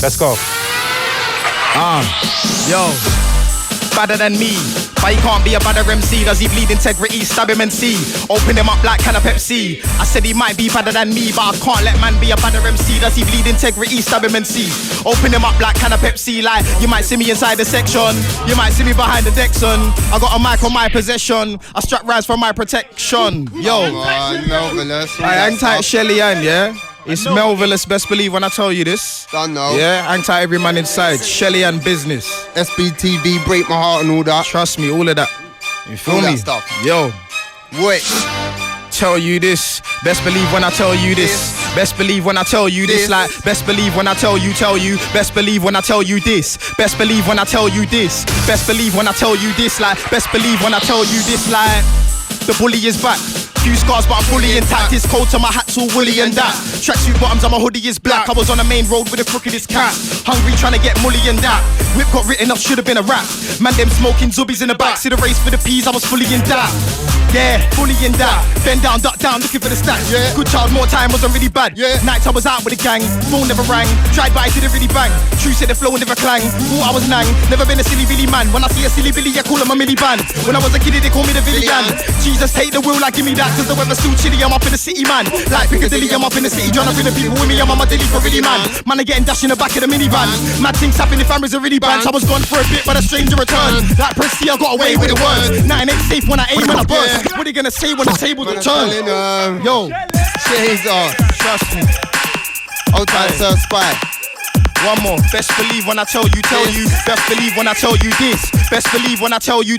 Let's go. Yo, badder than me. But he can't be a badder MC. Does he bleed integrity? Stab him and see. Open him up like can of Pepsi. I said he might be badder than me, but I can't let man be a badder MC. Does he bleed integrity? Stab him and see. Open him up like can of Pepsi. Like you might see me inside the section, you might see me behind the deck, son. I got a mic on my possession. I strap rise for my protection. Yo, Melvillous. I hang tight Shellyvnne, yeah. It's Melvillous, best believe when I tell you this. Don't know. Yeah, hang tight every man inside. Shellyvnne business. SBTV, break my heart and all that. Trust me, all of that. You feel all me? That stuff. Yo. Wait. Tell you this. Best believe when I tell you this. Best believe when I tell you this. Like, best believe when I tell you. Best believe when I tell you this. Best believe when I tell you this. Best believe when I tell you this. Like, best believe when I tell you this. Like, the bully is back. Few scars but I'm fully intact. It's cold to my hat's all woolly and that. Tracksuit bottoms and my hoodie is black. I was on the main road with the crookedest cat. Hungry trying to get mully and that. Whip got written off, should have been a rap. Man them smoking zubbies in the back. See the race for the peas, I was fully in that. Yeah, fully in that. Bend down, duck down, looking for the stats. Yeah. Good child, more time, wasn't really bad. Yeah. Nights I was out with the gang, phone never rang. Tried but I didn't really bang. True said the flow never clang. Thought I was nang, never been a silly billy man. When I see a silly billy, I call him a milli band. When I was a kiddie, they call me the villain. Jesus, take the wheel, like give me that. Cause the weather's too chilly, I'm up in the city, man. Like Piccadilly, I'm up in the city. Trying to bring the people with me, I'm on my dilly for really, man. Man, I getting dashed in the back of the minivan. Mad things happen if families are really bad. I was gone for a bit, but a stranger returned. Like Presty, I got away with the words. 9 ain't safe when I aim and I burst. What are you gonna say when the table don't turn? Yo, Jesus. trust me. Old time Sir Spyro. One more. Best believe when I tell you. Best believe when I tell you this. Best believe when I tell you.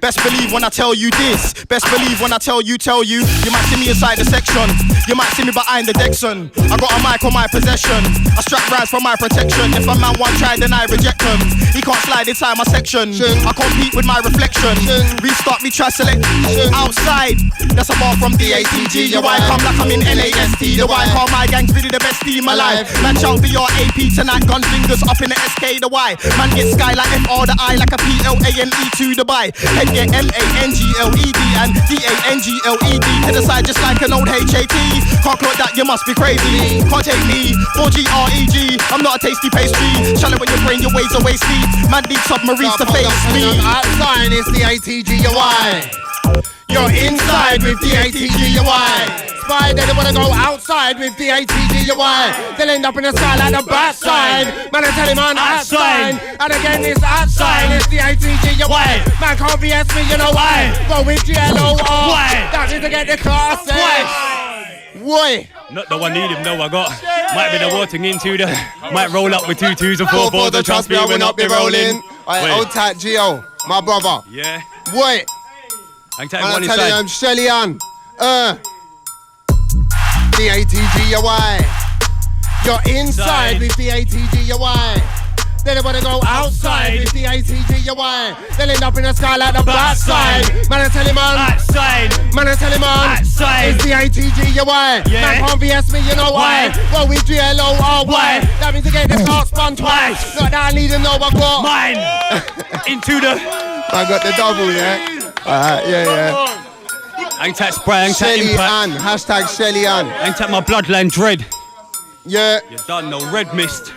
Best believe when I tell you this. Best believe when I tell you. You might see me inside the section. You might see me behind the deck, son. I got a mic on my possession. I strap rise for my protection. If a man one try, then I reject him. He can't slide inside my section. I compete with my reflection. Restart me, try select outside. That's a bar from DATG. Your wife come like I'm in NAST. The wife call my gang's really the best team alive. Match out for your AP tonight. Gun fingers up in the Esskay, the Y. Man get sky like FR, the I like a PLANE to Dubai. Head get MANGLED and DANGLED to the side just like an old HAT. Can't clock that, you must be crazy. Can't take me, 4GREG. I'm not a tasty pastry. Shallow in your brain, your ways are wasty. Man need submarines to face me. Outside is the ATGUY. You're inside with the ATGUY. Spy, they don't wanna go outside with the ATGUY. They'll end up in the sky like the backside. Man, I tell him on outside. And again, it's outside, it's the ATGUY. Man can't BS me, you know why? Go with GLOR. That means to get the class. Why? Not the one need him, no, I got. Might be the walking into the. Might roll up with 2 2s and 4 4s. Trust me, I will not be rolling. Old tight Gio, my brother. Yeah. Wait. I'm telling one inside. I'm Shellyvnne. The ATGUY. You're inside with the ATGUY. They don't wanna go outside with the ATGUY. They'll end up in the sky like the backside. Man, I tell him on outside. Man, I tell him on outside. It's the ATGUY. Yeah. Man can't BS me, you know why? Well, with GLORY. That means to get the card spun twice. Not that I need to know I got mine. Into the. I got the double, yeah. Yeah. Hang tag spray, hang tag impact. Hashtag Shellyvnne. Hang tag my bloodline dread. Yeah. You done no red mist.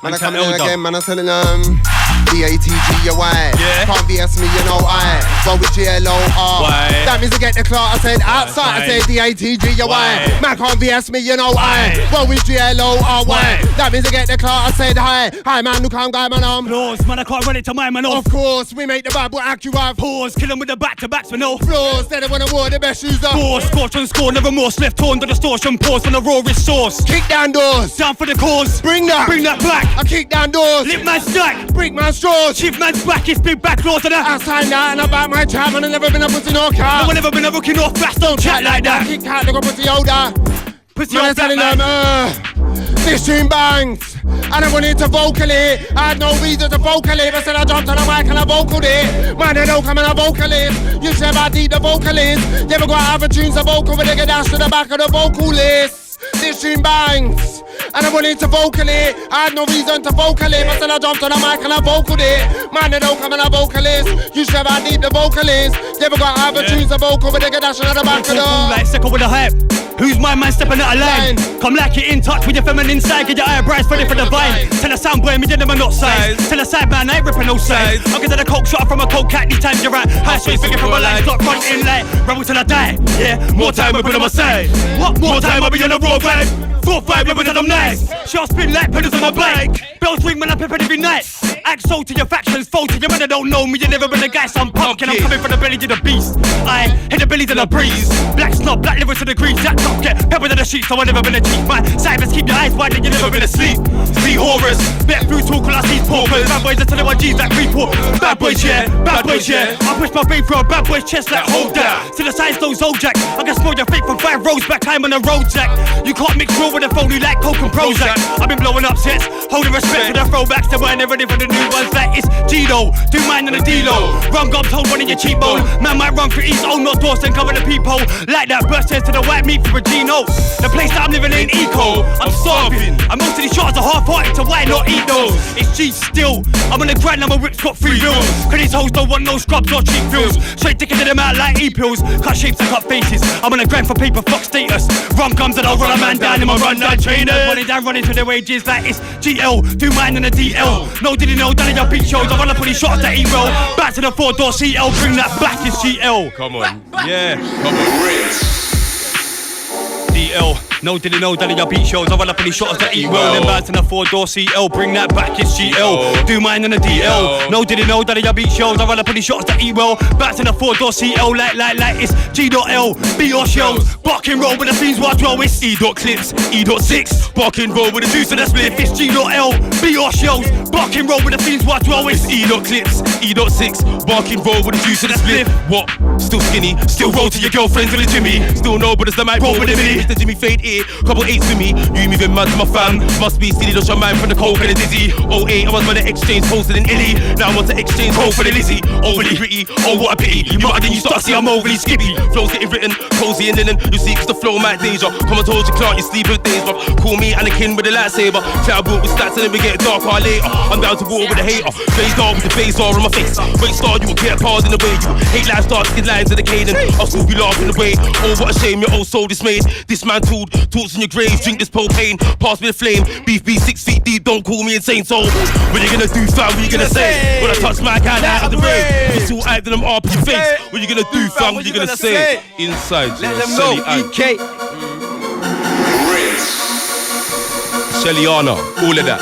Man, I come in again, man, I'm telling them the ATGUY. Yeah. Can't BS me, you know I. Well with GLOR. That means to get the clock, I said outside, I said the ATGUY. Man can't BS me, you know I. Well with GLORY. That means to get the clock, I said hi. Hi man, look how I'm going, man. Applause, man, I can't run it to my man off. Of course, we make the bad boy accurate. Pause, kill him with the back-to-backs for no flaws. They don't wanna war the best shoes up. Force, scorch and score, never more left torn to distortion. Pause from the rawest source. Kick down doors. Down for the cause. Bring that back. I kick down doors. Lip man stack. Brick man straws. Chief man's back, it's big back claws to that. Outside that and about my trap and I've never been a pussy nor car. No one ever been a rookie nor fast, don't chat like that. Kick out, look a pussy older. Pussy man, old telling them, this tune bangs. And I wanted to vocal it. I had no reason to vocal it. But said I jumped on the mic and I vocaled it. Man, they don't come and I vocalist. You said how deep the vocal is. You ever got other tunes a vocal but they get dash to the back of the vocal list. This tune bangs. And I wanted to vocal it. I had no reason to vocal it. But said I jumped on the mic and I vocaled it. Man, they don't come and I vocalist. You said how deep the vocal is. You ever got other tunes a vocal but they get dash to the back of the like second with the hype. Who's my man stepping out of line? Come like it in touch with your feminine side. Get your eyebrows ready for the vine. Tell a sound boy, me you never not size. Tell a side man, I ain't ripping no size. I'll get to the coke shot from a coke cat. These times you're right. High straight figure from a line. Stop front in light. Rebel till I die. Yeah, more time I'll be on my side. What more time I'll be on the road vibe? 4-5 living and I'm nice. Shot spin like pedals on my bike. Bells ring when I'm pippin' every night. Act so to your factions, fold to your man that don't know me. You never been a guy, so I'm pumpkin. I'm coming from the belly to the beast. I hit the belly to the breeze. Black snob, black liver to the grease. Jack top, get pepper to the sheets, so I never been a cheat. My cybers keep your eyes wide and you never been asleep. See horrors, bet through talk when I see paupers. Bad boys are telling my G's like report. Bad boys, yeah, bad boys, yeah. I push my babe through a bad boy's chest like hold that. To the sides, those old jack. I can smell your fake from 5 rows back. I'm on the road, Jack. You can't mix real with a phony like Coke and Prozac. I've been blowing up sets, holding respect for the throwbacks. They weren't ready for the new ones like it's Gino. Do mine on the D-Lo. Rum gobs, hold one in your cheap bowl. Man might run for East, own not doors, then cover the peephole. Like that, burst heads to the white meat for a Gino. The place that I'm living ain't eco. I'm starving. And most of these shots are half-hearted, so why not eat those? It's G still. I'm on the grind, now my whip's got 3 wheels. Cause these hoes don't want no scrubs or cheap pills. Straight dicking to them out like E-pills. Cut shapes and cut faces. I'm on the grind for paper, fuck status. Rum comes and I'll run a man down in my rundown trainers. Running down, running to the wages like it's GL. Do mine on the DL. No did you know, done in your beat shows. I run up on these shots that E-roll. Back to the 4-door CL, bring that back, it's GL. Come on, yeah, come on. DL, no did you know, done in your beat shows. I run up on these shots that E-roll. Then back to the 4-door CL, bring that back, it's GL. Do mine on the DL. No did you know, done in your beat shows. I run up on these shots that E-roll. Back to the 4-door CL, like it's G.L. B or shells. Bark and roll with the fiends watch roll. It's E.Clips, E.6. Bark and roll with the juice and the split. It's G.L. B or shells. Bark and roll with the fiends watch roll. It's E.Clips, E.6. Bark and roll with the juice and the split. What? Still skinny, still roll to your girlfriends with a Jimmy. Still know, but it's the mic roll with a mini. Mr. Jimmy fade here, couple 8s for me. You moving mad to my fam. Must be silly, lost your mind from the coke and the dizzy. 08, I was by the exchange posted in Illy. Now I want to exchange hope for the Lizzie. Overly gritty, oh what a pity. You might then you start to see I'm overly skippy. Flows getting written, cozy and linen. You see cause the flow might danger. Come and told you Clark, you sleep with days, bruv. Call me Anakin with a lightsaber. Cloud boot with stats and then we get dark hard later. I'm down to war with a hater. Blaze dog with the base all on my face. Wait star, you will get pars in the way. You hate lifestyle, skid lines in the Canaan. I'll still be laughing away. Oh what a shame, your old soul dismayed. This man tooled, talks in your grave. Drink this propane, pass me the flame. Beef be 6 feet deep, don't call me insane soul. What you gonna do, fam? What you gonna say? When I touch my guy out of the rain. You still hype, then I'm up in your face. What you gonna do, fam? What you gonna say? Inside, let them know, EK. Shellyvnne, all of that.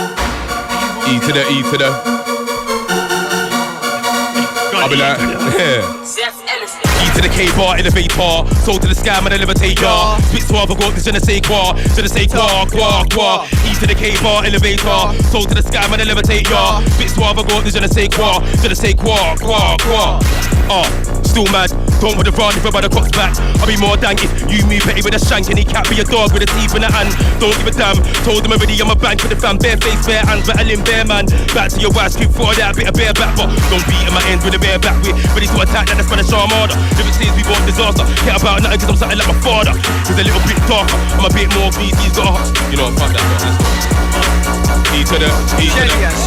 E to the. I'll be like, yeah. E to the K bar, elevator. Soul to the sky, man, elevator. Spit suave, I got this, je ne sais quoi. Je ne sais quoi. E to the K bar, elevator. Soul to the sky, man, elevator. Spit suave, I got this, je ne sais quoi. Je ne sais quoi. Still mad, don't with the run if I buy the cops back. I'll be more dang if you move petty with a shank. Any cat be a dog with a teeth in the hand. Don't give a damn, told them already I'm a bank for the fam. Bare face, bare hands, better limb, bare man. Back to your wife's creep for that bit of bare back. But don't beat in my end with a bare back with. Ready to attack that, that's Spanish armada. Lyrics says we want disaster. Care about nothing cause I'm something like my father. He's a little bit darker, I'm a bit more greasy. He's got a, you know, fuck that, let's go. E to the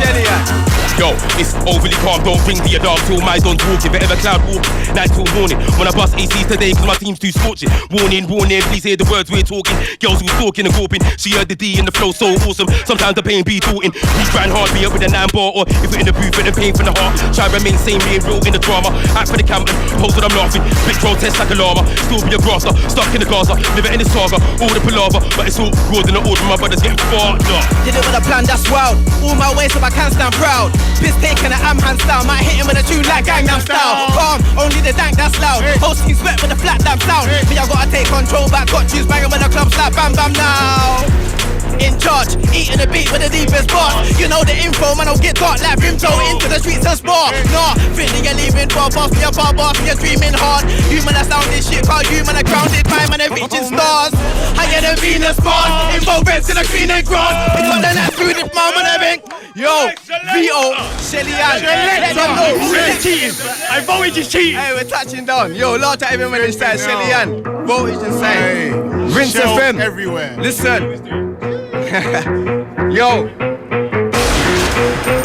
Shellyvnne. Yo, it's overly calm, don't ring to your dog till my done talking. Better cloud walk, night till morning. When I bust ACs today, cause my team's too scorching. Warning, please hear the words we're talking. Girls who's talking and groping, she heard the D and the flow so awesome. Sometimes the pain be daunting. We grind hard, be up with a 9-bar, or if we're in the booth with the pain from the heart. Try remain same, being real in the drama. Act for the camp and pose that I'm laughing. Big protest like a llama, still be a grasser. Stuck in the Gaza, living in the saga. All the palaver, but it's all good in the order. My brothers getting fucked up. Did it with a plan, that's wild. All my way so I can stand proud. Piss taking an am hand style. Might hit him with a tune like Gangnam style. Calm, only the dank that's loud. Whole team sweat with a flat damn sound. Me I gotta take control back. Got juice banging when the club slap. Bam bam now. In charge, eating the beat with the deepest bars. You know the info, man, I'll get dark like Brimto into the streets and spar. Nah, thinking you're leaving for a boss, me a bar boss, you're dreaming hard. You man are sounding shit, cause you man are grounded, time and they're reaching stars. Higher than Venus Mars, info rents in the green and grass. It's on the night through this man when I think. Yo, VO, Shellyvnne, let them know. It's cheating. I voted is cheating. Hey, we're touching down. Yo, large time even when they say Shellyvnne. Voltage insane. Rinse FM. Everywhere. Listen. Yo.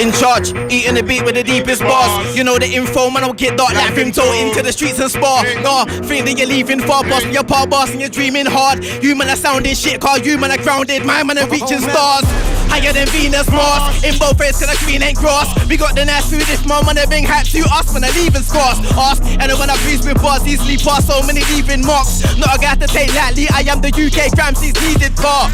In charge, eating the beat with the deepest bars. You know the info, man, I'll get dark like him. Toe into the streets and spar. Nah, think that you're leaving far, boss. You're part boss and you're dreaming hard. You man are sounding shit, cause you man are grounded. My man are reaching stars. Higher than Venus Mars. In both ways, cause the green ain't grass. We got the nice food, if my money bring hype to us when I leaving scars. Ask, and when I breeze with bars, easily pass so many leaving marks. Not a guy to take lightly, I am the UK Gramsci's needed bar.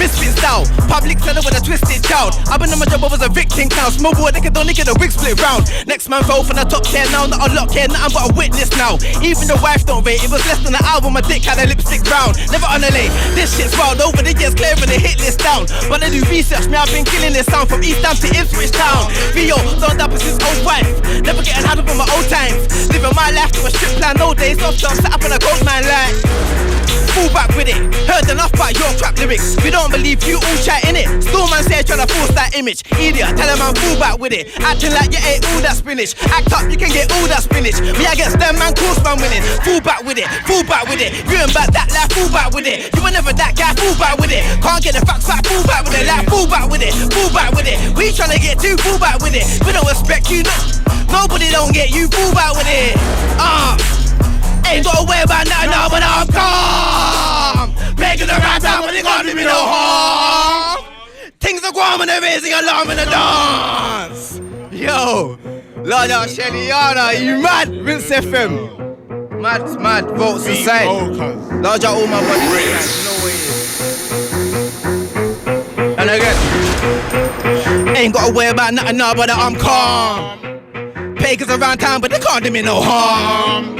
Misfit style, public seller with a twisted child. I've been on my job, I was a victim now. Small boy, they could only get a wig split round. Next man roll from the top 10 now, not a lot care, nothing but a witness now. Even the wife don't rate, it was less than an hour, my dick had a lipstick round. Never on a lane, this shit's wild, over the years clearing the hit list down. But I do research, me I've been killing this sound from East Ham to Ipswich Town. Rio, don't up with his old wife, never getting out of my old times. Living my life to a strip plan, no days off, so I'm sat up on a gold man like. Fall back with it, heard enough about your crap lyrics. We don't believe you all chatting it. Still man say trying to force that image. Idiot, tell him I'm fall back with it. Acting like you ate all that spinach. Act up, you can get all that spinach. Me against them man, course man winning. Fall back with it, fall back with it. You ain't back that like fall back with it. You were never that guy, fall back with it. Can't get the facts back, fall back with it. Like fall back with it, fall back with it. We trying to get too fall back with it. We don't respect you, no. Nobody don't get you, fall back with it. Ain't got to worry about nothing now, but I'm calm. Making the right time when they can't do me no harm. Things are going when they're raising alarm in the dance. Yo, Lord out Shellyvnne, you mad? Rinse FM. Mad, votes aside. Lord out all my body. You know what it is. And again, ain't got to worry about nothing now, but I'm calm. Pagans around town, but they can't do me no harm.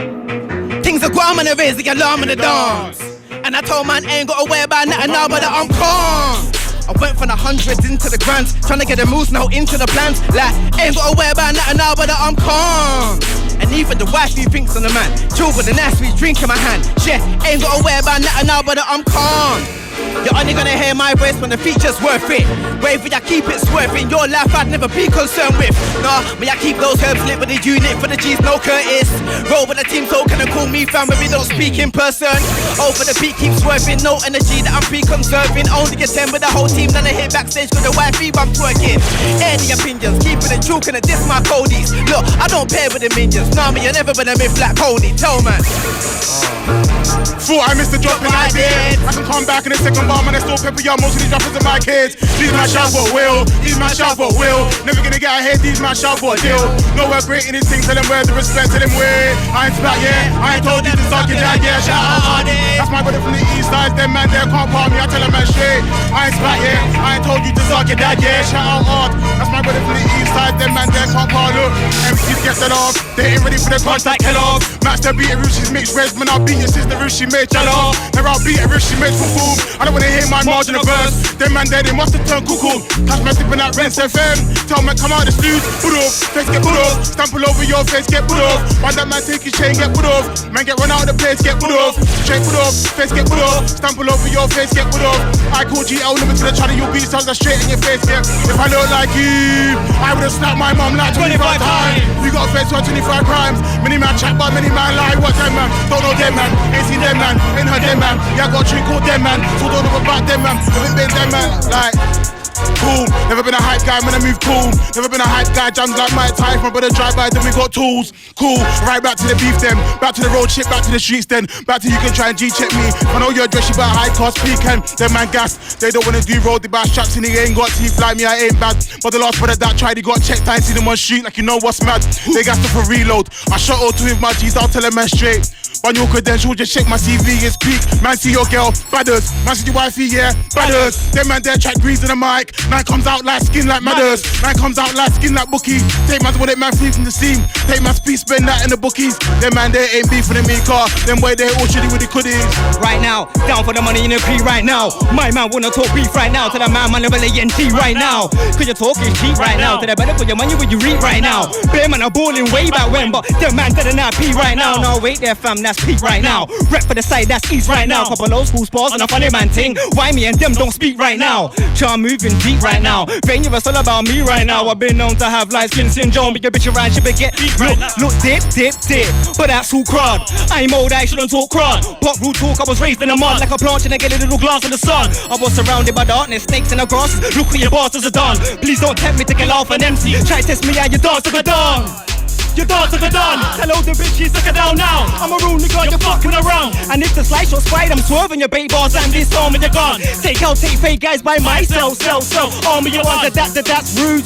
Things are going when they raise the alarm in the dance. And I told man, ain't got to worry about nothing now, but I'm calm. I went from the hundreds into the grands, trying to get the moves now into the plans. Like, ain't got to worry about nothing now, but I'm calm. And even the wife who thinks on the man, chill with the nice sweet drink in my hand. Shit, ain't got to worry about nothing now, but I'm calm. You're only gonna hear my voice when the feature's worth it. Wave I keep it swerving. Your life I'd never be concerned with. Nah, me I keep those herbs lit with the unit for the G's, no Curtis. Roll with the team, so can I call me fam when we don't speak in person. Over the beat, keep swerving, no energy that I'm pre-conserving. Only get 10 with the whole team, then I hit backstage with the wifey, I'm twerking. Air the opinions, keeping it true, can I diss my codies? Look, I don't pair with the minions. Nah, me, you never been a myth like pony. Tell man. Thought I missed the drop and I did. I can come back in the second bar, man, I still pepper y'all. Most of these rappers are my kids. These man shout for will, these man shout for will. Never gonna get ahead, these man shout for a deal. Nowhere great in this thing, tell them where the respect, tell them where. I ain't back, yeah, I ain't told you to suck it down, yeah, shout out on it. That's my brother from the east side, them man there can't part me, I tell them man straight. I ain't back, yeah, I ain't told you to suck it down, yeah, shout out hard. That's my brother from the east side, them man there can't part, look. MC's get set off, they ain't ready for the contact, Kellogg. Match the beat, Roosh, she's mixed reds, man, I'll beat your sister, Roosh, she made jello. Never I'll beat Roosh, she made fufu. I don't wanna hear my margin of verse. Them man there, they must have turned cuckoo. Catch me sipping at Rinse FM. Tell me come out the studio, put off, face get put off. Stample over your face, get put off. Why that man take his chain, get put off. Man get run out of the place, get put off. Chain put off, face get put off. Stample over your face, get put off. I call GL limit to the channel, you'll be sounds that straight in your face, yeah. If I look like you, I would've slapped my mum like 25 times. You got a face for 25 crimes. Many man chat, but many man lie. What them man? Don't know them man. Ain't seen them man. Ain't heard them man. Yeah, I got a drink called them man. So don't know about them man. Haven't been them man. Like, cool. Never been a hype guy, man, I move cool. Never been a hype guy, jams like my type. My brother drive by, then we got tools. Cool. Right back to the beef then. Back to the road shit, back to the streets then. Back to you can try and G-check me. I know your address, you better high cost pecan. Them man gas. They don't wanna do road, they buy straps and he ain't got teeth like me, I ain't bad. But the last brother that tried, he got checked, I ain't seen him on street like you know what's mad. They gas up for reload. I shot all two with my G's, I'll tell them man straight. On your credentials, just check my CV, it's peak. Man, see your girl, badders. Man, see your wifey, yeah, badders. Them man there track grease in the mic. Man comes out like skin like madders. Man comes out like skin like bookie. Take man's what it man free from the seam. Take my speed, spend that in the bookies. Them man there ain't beefing in me car. Them way they all shitty with the goodies. Right now, down for the money in the P right now. My man wanna talk beef right now. To the man level ANT right now. Cause your talk is cheap right now. To the better for your money when you read right now. Bear man are balling way back when, but them man dead and not P right now. No, wait there fam, that's peak right now. Rep for the side, that's east right now. Couple old school sports and a funny man ting. Why me and them don't speak right now? Charm moving in deep right now. Brain, you're all about me right now. I've been known to have light skin syndrome. Big a bitch around, she beget. Look, dip. But that's all crud. I ain't old, I shouldn't talk crud. Pop rude talk, I was raised in the mud like a plant and I get a little glass in the sun. I was surrounded by darkness, snakes in the grass. Look what your bastards are done. Please don't tempt me to get off an MC. Try to test me how you dance like a dawn. You dance like a done. Hello the bitches, suck it down now. I'm a rude nigga, you're fucking around. And if the slideshow spied, I'm swerving your bait bars and this storm and you're gone. Take fake guys by myself, All me you want that's rude.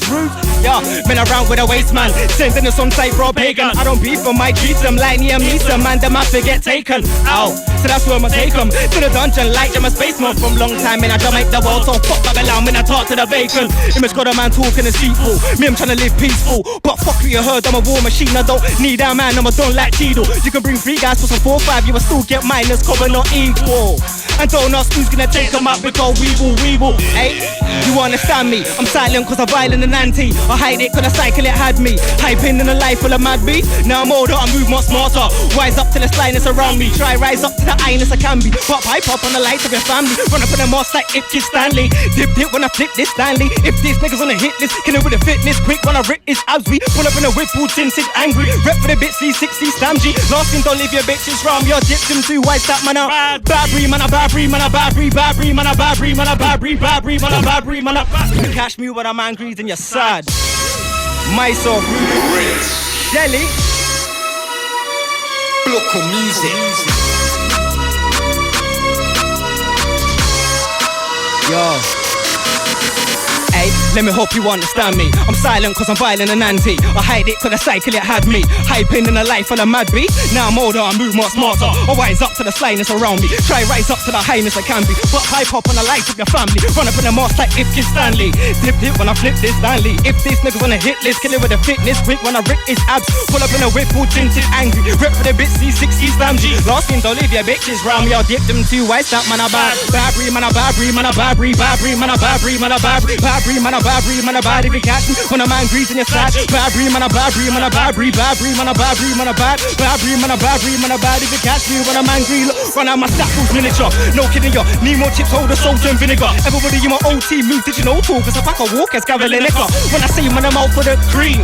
Yeah, been around with a waste man. Sending us on site for a pagan. I don't beef for my treats, them like near me, some man, them have to get taken. Ow, so that's where I'ma take them. To the dungeon like I'm a spaceman. From long time in I don't make the world so fuck Babylon when I talk to the bacon. Image got a man talking a sequel. Me, I'm trying to live peaceful. But fuck what you heard, I'm a war machine. I don't need that man, I'm a don't like Cheeto. You can bring 3 guys for some 4-5, you will still get minus, cause we're not equal. And don't ask who's gonna take them up because we will. Hey, you understand me? I'm silent cause I'm violent and anti. I hide it cause the cycle it had me. Hyping in a life full of mad beats. Now I'm older, I move more smarter. Wise up to the slyness around me. Try rise up to the highness I can be. Pop hype up on the lights of your family. Run up on the moss like if Kid Stanley. Dip when I flip this Stanley. If these niggas on the hit list, kill it with a fitness. Quick when I rip this abs. We pull up in a whip, all tinted angry. Rep for the bit C60 Stam G. Last thing, don't leave your bitches round. You're dipped them too. Why stop man up? Bad breed, man, a bad breed, man, a bad breed, bad breed, man, a bad breed, man, a bad breed, bad breed, man, a bad breed, man, a bad breed. Catch me when I'm angry, then you're sad. Myself, Shelly. Local music. Yo. Hey, let me hope you understand me. I'm silent cause I'm violent and anti. I hide it cause the cycle it had me. Hyping in a life full of mad beat. Now I'm older, I move more smarter. I wise up to the slyness around me. Try rise up to the highness I can be. But hype up on the lights of your family. Run up in the moss like if Kid Stanley. Dip when I flip this Stanley. If these niggas on a hit list, kill it with a fitness. Quick when I rip his abs. Pull up in a whip, all tinted angry. Rip for the bit C60 Stam G. Last thing, don't leave your bitches round me. I'll dip them too. Why stop man a bad breed, man a bad breed, man a bad breed, bad breed, man a bad breed, man a bad breed, bad breed, man a bad breed, man a bad if you catch me when a man grease in your side. Bad breed, man a bad breed, man a bad breed, bad breed, man a bad breed, man a bad breed, man a bad breed, man a bad if you catch me when a man grease. Run out my staples miniature, no kidding yo. Need more chips, hold the salt and vinegar. Everybody in my OT move digital talk, cause if I can walk as Gavalinica. When I say man I'm out for the green.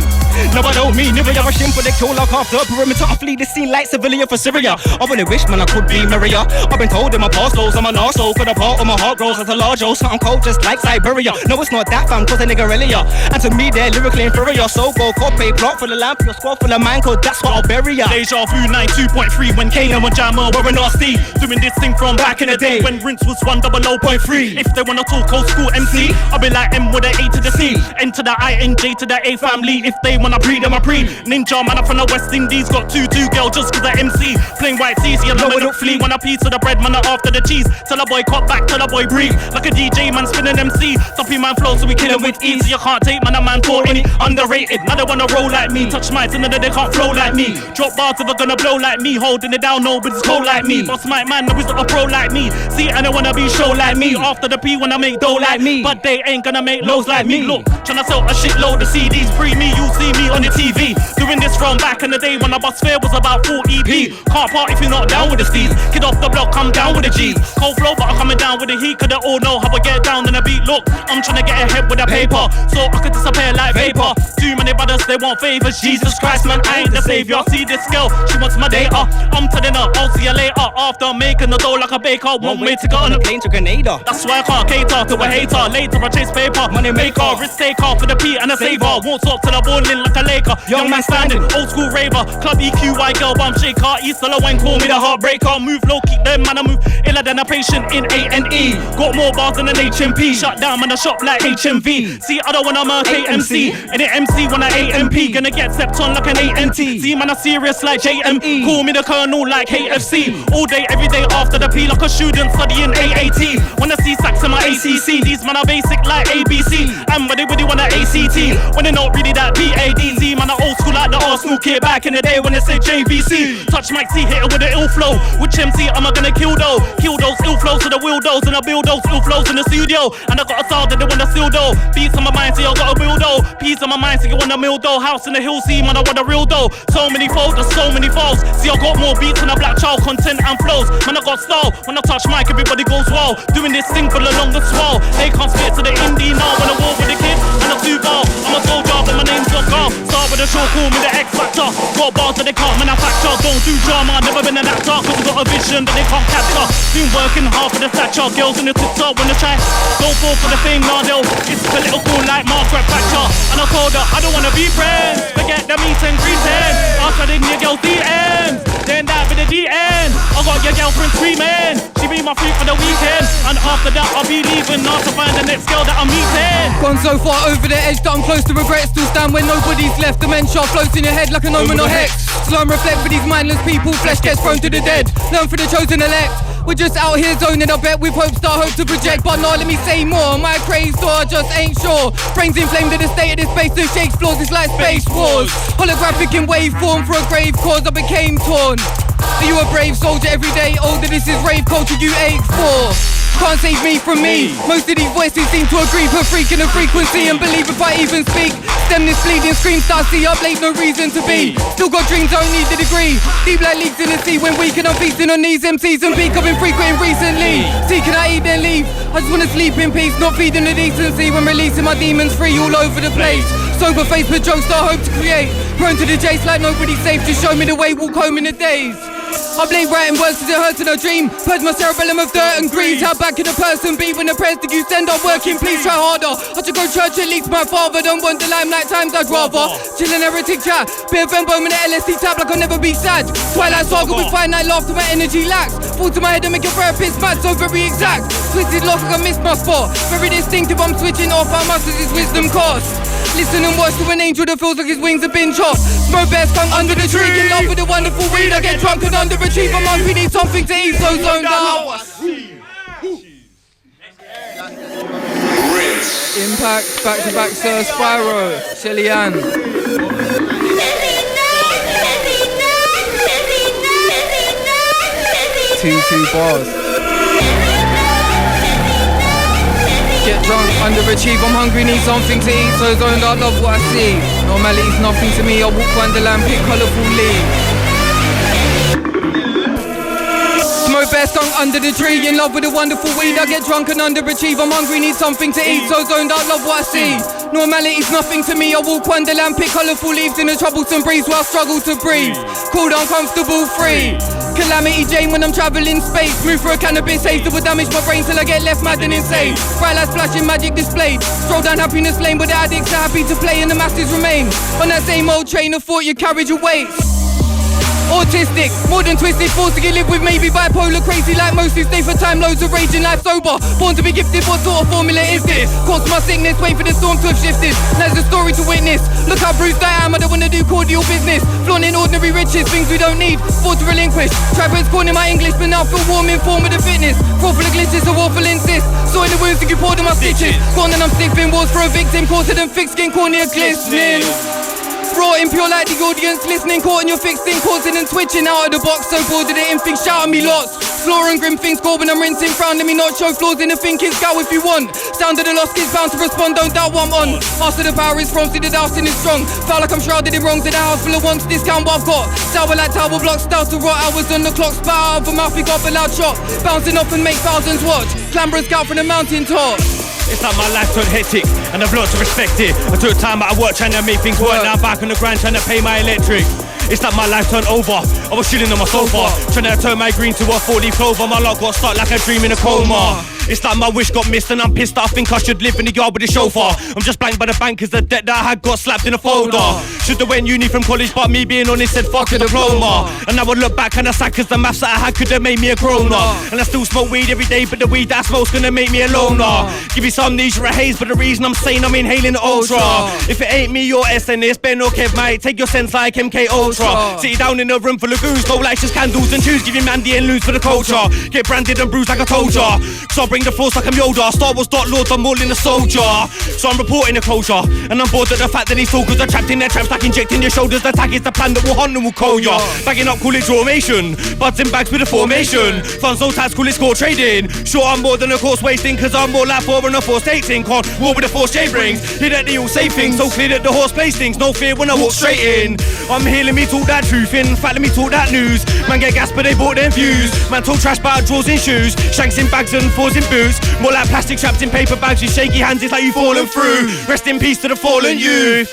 No I don't mean never ever shim for the kill like after perimeter. I flee the scene like civilian for Syria. I really wish man I could be merrier. I've been told in my past lows I'm an arsehole. Could a part of my heart grows as a large hole. Something cold just like Siberia. No it's not that fam cause a nigga really ya. And to me they're lyrically inferior. So go copy block for the lamp. Your squad full of man cause that's what I'll bury ya. Deja vu 92.3 when Kane and Jammer were nasty. Doing this thing from back in the day when Rinse was 100.3. If they wanna talk old school MC, I'll be like M with a A to the C. N to the I, N, J to the A family. If they wanna breed, them I breed. Ninja man up from the West Indies. Got two girl just cause I MC. Plain white easy, and lower look flee. Want a piece of the bread, man after the cheese. Tell a boy cut back, tell a boy breathe. Like a DJ man spinning MC. Stopping man flow so we kill him with ease. You can't take man a man for any underrated. Now they wanna roll like me. Touch mics and then they can't flow like me. Drop bars if they're gonna blow like me. Holding it down, nobody's cold like me. Boss mic man, no, he's not a pro like me. See, I don't wanna be show like me. After the P wanna make dough like me. But they ain't gonna make lows like me. Look, tryna sell a shitload of CDs. Free me, you see me on your TV. Doing this from back in the day when the bus fare was about 40p. Can't part if you're not down with the steez. Kid off the block, come down with the G's. Cold flow, but I'm coming down with the heat. Cause they all know how I get down in the beat. Look, I'm tryna get ahead with the paper, so I could disappear like vapor. Too many brothers, they want favors. Jesus Christ, man, I ain't the savior. See this girl, she wants my data. I'm telling her, I'll see you later. After making the dough like a baker. One way to go on a plane to Grenada. That's why I can't cater to a hater. Later I chase paper, money maker. Risk taker for the P and a saver. Won't talk till I ball in like a Laker. Young man standing, old school raver. Club EQ, white girl, bum shaker. East Shellyvnne, call me the heartbreaker. Move low, keep them man, I move iller than a patient in A&E. Got more bars than an HMP. Shut down man, I shop like HMV. See, I don't wanna mark KMC. And the MC when I AMP. Gonna get stepped on like an ANT. See, man, I serious like JME. Call me the colonel like KFC. All day, every day after the P, like a student studying AAT. Wanna see sacks in my ACC. These man are basic like ABC. And when they really wanna ACT. When they're not really that PADZ. Man are old school like the Arsenal kid back in the day when they said JVC. Touch Mike C, hit it with the ill flow. Which MC am I gonna kill though? Kill those ill flows to the wheel those. And I build those ill flows in the studio. And I got a sound that they wanna steal though. Beats on my mind, see I got a wheel though. Peace on my mind, see you wanna mill though. House in the hill, see man I want a real though. So many foes, there's so many foes. See I got more beats than a black child, content and flows. Man I got style, when I touch mic everybody goes wild. Doing this thing for the longest while. They can't spit to the indie now. People call me the X Factor. Got bars that they can't manufacture. Don't do drama, never been an actor. Cause I got a vision that they can't capture. Been working hard for the stature. Girls in the twitter when they try. Don't fall for the thing, nah, it's political like Margaret Thatcher. And I told her, I don't wanna be friends. Forget the meet and greeting. After the your girl's DMs, then that be the DN. I got your girlfriend screaming. She be my freak for the weekend. And after that I'll be leaving. Now to find the next girl that I'm meeting. Gone so far over the edge that I'm close to regret. Still stand when nobody's left. Dementia floats in your head like an omen or hex. Slow and reflect for these mindless people. Flesh gets thrown to the dead. Learn for the chosen elect. We're just out here zoning, I bet with hope to project. But now let me say more, my crazed or I just ain't sure. Brains inflamed in the state of this space that shakes floors, it's like space wars. Holographic in waveform for a grave cause I became torn. Are you a brave soldier every day? Older, this is rave culture you ache for. Can't save me from me. Most of these voices seem to agree, put freak in the frequency and believe if I even speak. Stem this bleeding, scream, start see up late, no reason to be. Still got dreams, don't need the degree. Deep like leaks in the sea when weak and I'm feasting on these MCs and peak. I've been frequenting recently. See, can I eat then leave? I just wanna sleep in peace, not feeding the decency when releasing my demons free all over the place. Sober face with jokes that I hope to create. Prone to the chase like nobody's safe. Just show me the way, walk home in the days. I blame writing words cause it hurts in a dream. Purge my cerebellum of dirt and greed. How bad can a person be when the prayers that you send are working? Please try harder. I should go church at least my father. Don't want the limelight times I'd rather. Chillin' heretic chat. Bit of Venmo in the LSD tab like I'll never be sad. Twilight saga with fine night laughter my energy lacks. Fall to my head and make a therapist mad so very exact. Twisted lost like I missed my spot. Very distinctive I'm switching off. How much does this wisdom cost? Listen and watch to an angel that feels like his wings have been chopped. Smoke bears hung under the tree. In love with the wonderful weed. I get drunk and underachieve. I'm hungry, need something to eat, so zoned out. Impact, back to back Sir Spyro, Shellyvnne. 2 bars. Get drunk, underachieve, I'm hungry, need something to eat, so zoned out, love what I see. Normality's nothing to me, I walk Wonderland, pick colourful leaves. Smoke bear skunk under the tree, in love with the wonderful weed. I get drunk and underachieve, I'm hungry, need something to eat, so zoned out, love what I see. Normality's nothing to me, I walk Wonderland, pick colourful leaves in a troublesome breeze while I struggle to breathe. Cool, uncomfortable, free. Calamity Jane when I'm travelling space. Move for a cannabis haze that will damage my brain till I get left mad and insane. Bright lights flashing, magic displayed. Stroll down happiness lane, but the addicts are happy to play and the masses remain on that same old train of thought you carried your weight. Autistic, more than twisted, forced to get live with maybe bipolar, crazy like most who stay for time, loads of rage in life sober. Born to be gifted, what sort of formula is this? Cause my sickness, wait for the storm to have shifted. There's a story to witness. Look how bruised I am, I don't wanna do cordial business. Flaunting ordinary riches, things we don't need, afford to relinquish. Trappers calling my English, but now feel warm in form of the fitness. Raw full of glitches, so awful insist. Sawing the wounds that you poured in my stitches. Gone and I'm sniffing walls for a victim, caught them thick skin, cornea glistening. Raw impure like the audience listening, caught in your fixed thing, causing and twitching out of the box. So bored of the things shouting me lots. Floor and grim things score when I'm rinsing, frowning me not. Show flaws in the thinking, scout if you want. Sound of the lost kids bound to respond, don't doubt what I'm on. After the power is from, see the dousing is strong. Feel like I'm shrouded in wrongs in a house full of wants. Discount what I've got. Sour like tower blocks, style to rot. Hours on the clock, spout out of a mouth, we got a loud shot. Bouncing off and make thousands watch. Clamber and scout from the mountain top. It's like my life turned hectic, and I've learned to respect it. I took time out of work trying to make things work. Now I'm back on the grind trying to pay my electric. It's like my life turned over. I was chilling on my sofa, trying to turn my green to a 4-leaf clover. My luck got stuck like a dream in a coma. It's like my wish got missed and I'm pissed. I think I should live in the yard with a chauffeur. I'm just blanked by the bank cause the debt that I had got slapped in a folder. Should've went uni from college, but me being honest said fuck a diploma. And now I look back and I sad cause the maths that I had could've made me a grown-up. And I still smoke weed every day, but the weed that I smoke's gonna make me a loner. Give me some amnesia or haze, but the reason I'm saying I'm inhaling the ultra. If it ain't me or S, then it's Ben or Kev, mate. Take your sense like MK Ultra. Sit you down in a room full of goons, no lights, just candles and tunes. Give you Mandy and loons for the culture. Get branded and bruised like I told ya. Cause I bring the force like I'm Yoda. Star Wars Lord, I'm all in a soldier. So I'm reporting the closure, and I'm bored at the fact that these talkers are trapped in their traps, like injecting your shoulders. The attack is the plan that will hunt and will call ya. Bagging up, call it formation. Buds in bags with a formation. Funds so tax, call it score trading. Sure, I'm more than a course wasting, cause I'm more like 4 and a 4 stating. Can't war with the 4 shade rings. Hear that they all say things, so clear that the horse plays things. No fear when I walk straight in. I'm hearing me talk that truth, in fact let me talk that news. Man get gas but they bought them views. Man talk trash about drawers in shoes. Shanks in bags and 4s in boots. More like plastic trapped in paper bags with shaky hands, it's like you've fallen through. Rest in peace to the fallen youth.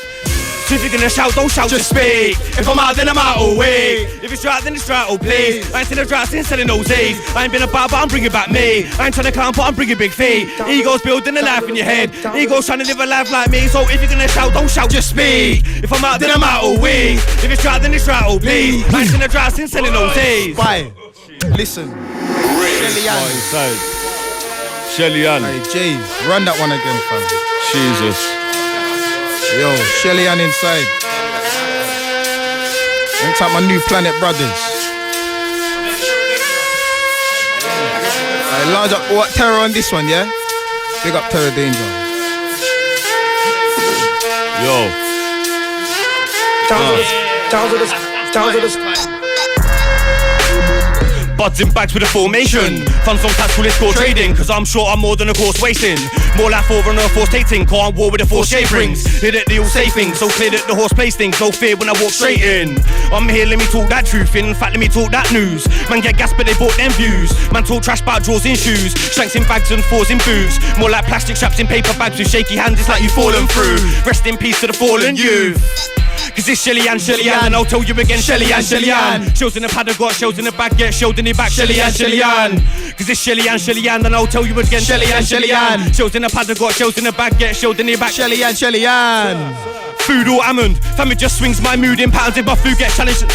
So if you're gonna shout, don't shout, just speak. If I'm out, then I'm out all week. If it's drought, then it's drought, oh please. I ain't seen a drought since selling those A's. I ain't been about, but I'm bringing back me. I ain't trying to clown, but I'm bringing big feet. Egos building a life in your head. Egos trying to live a life like me. So if you're gonna shout, don't shout, just speak. If I'm out, then I'm out all week. If it's drought, then it's drought, oh please. I ain't seen a drought since selling those A's. Bye. Listen. Shellyvnne. Shellyvnne. Hey, James, run that one again, fam. Jesus. Yo, Shellyvnne inside. Looks like my new Planet Brothers. Hey, large up, what, Terror on this one, yeah? Big up Terror Danger. Yo. Down to this. Buds in bags with a formation. Funds on tactical, let's go trading. Cause I'm sure I'm more than a course wasting. More like foreign or force tating. Can't war with the force shade rings. Hit it, they all say things. So clear that the horse plays things. No fear when I walk straight in. I'm here, let me talk that truth. In fact, let me talk that news. Man get gas, but they bought them views. Man talk trash about drawers in shoes. Shanks in bags and fours in boots. More like plastic straps in paper bags with shaky hands. It's like you've fallen through. Rest in peace to the fallen youth. Cause it's Shellyvnne, and I'll tell you again, Shellyvnne. Shows in the pad, I got shells in the bag, get showed in the back, Shellyvnne. Cause it's Shellyvnne, and I'll tell you again, Shellyvnne. Shows in the pad, I got shells in the bag, get showed in the back, Shellyvnne. Food or almond, family just swings my mood in patterns. If my food gets challenged,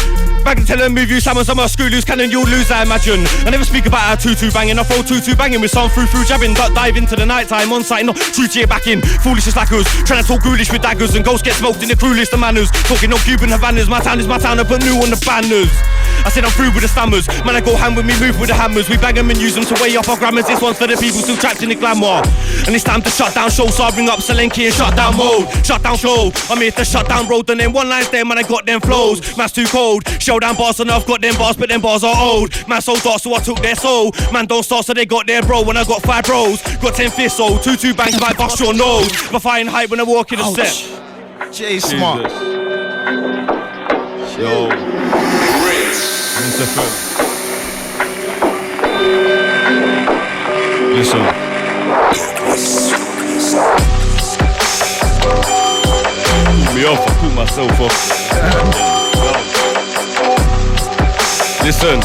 bag and tell them move you salmons. I'm a screw loose cannon, you'll lose, I imagine. I never speak about a 2-2 banging, I throw 2-2 banging with some through jabbing. Dive into the night time on site, not true to your backing. Foolish as slackers, trying to talk ghoulish with daggers. And ghosts get smoked in the cruelest of manners. Talking no Cuban Havanas, my town is my town, I put new on the banners. I said I'm through with the stammers, man I go hand with me, move with the hammers. We bang them and use them to weigh up our grammars. This one's for the people still trapped in the glamour. And it's time to shut down show, so I bring up Shellyvnne and shut down mode. Shut down show, I'm here to shut down road. And then one line's there, man I got them flows. Man's too cold, showdown bars and I've got them bars, but them bars are old. Man so dark, so I took their soul. Man don't start, so they got their bro. When I got 5 bros, got 10 fists, so 2-2 bangs might bust your nose. But flying hype when I walk in the set. Jay Smart. Yo. Listen. Pull me off, I pull myself off. Listen.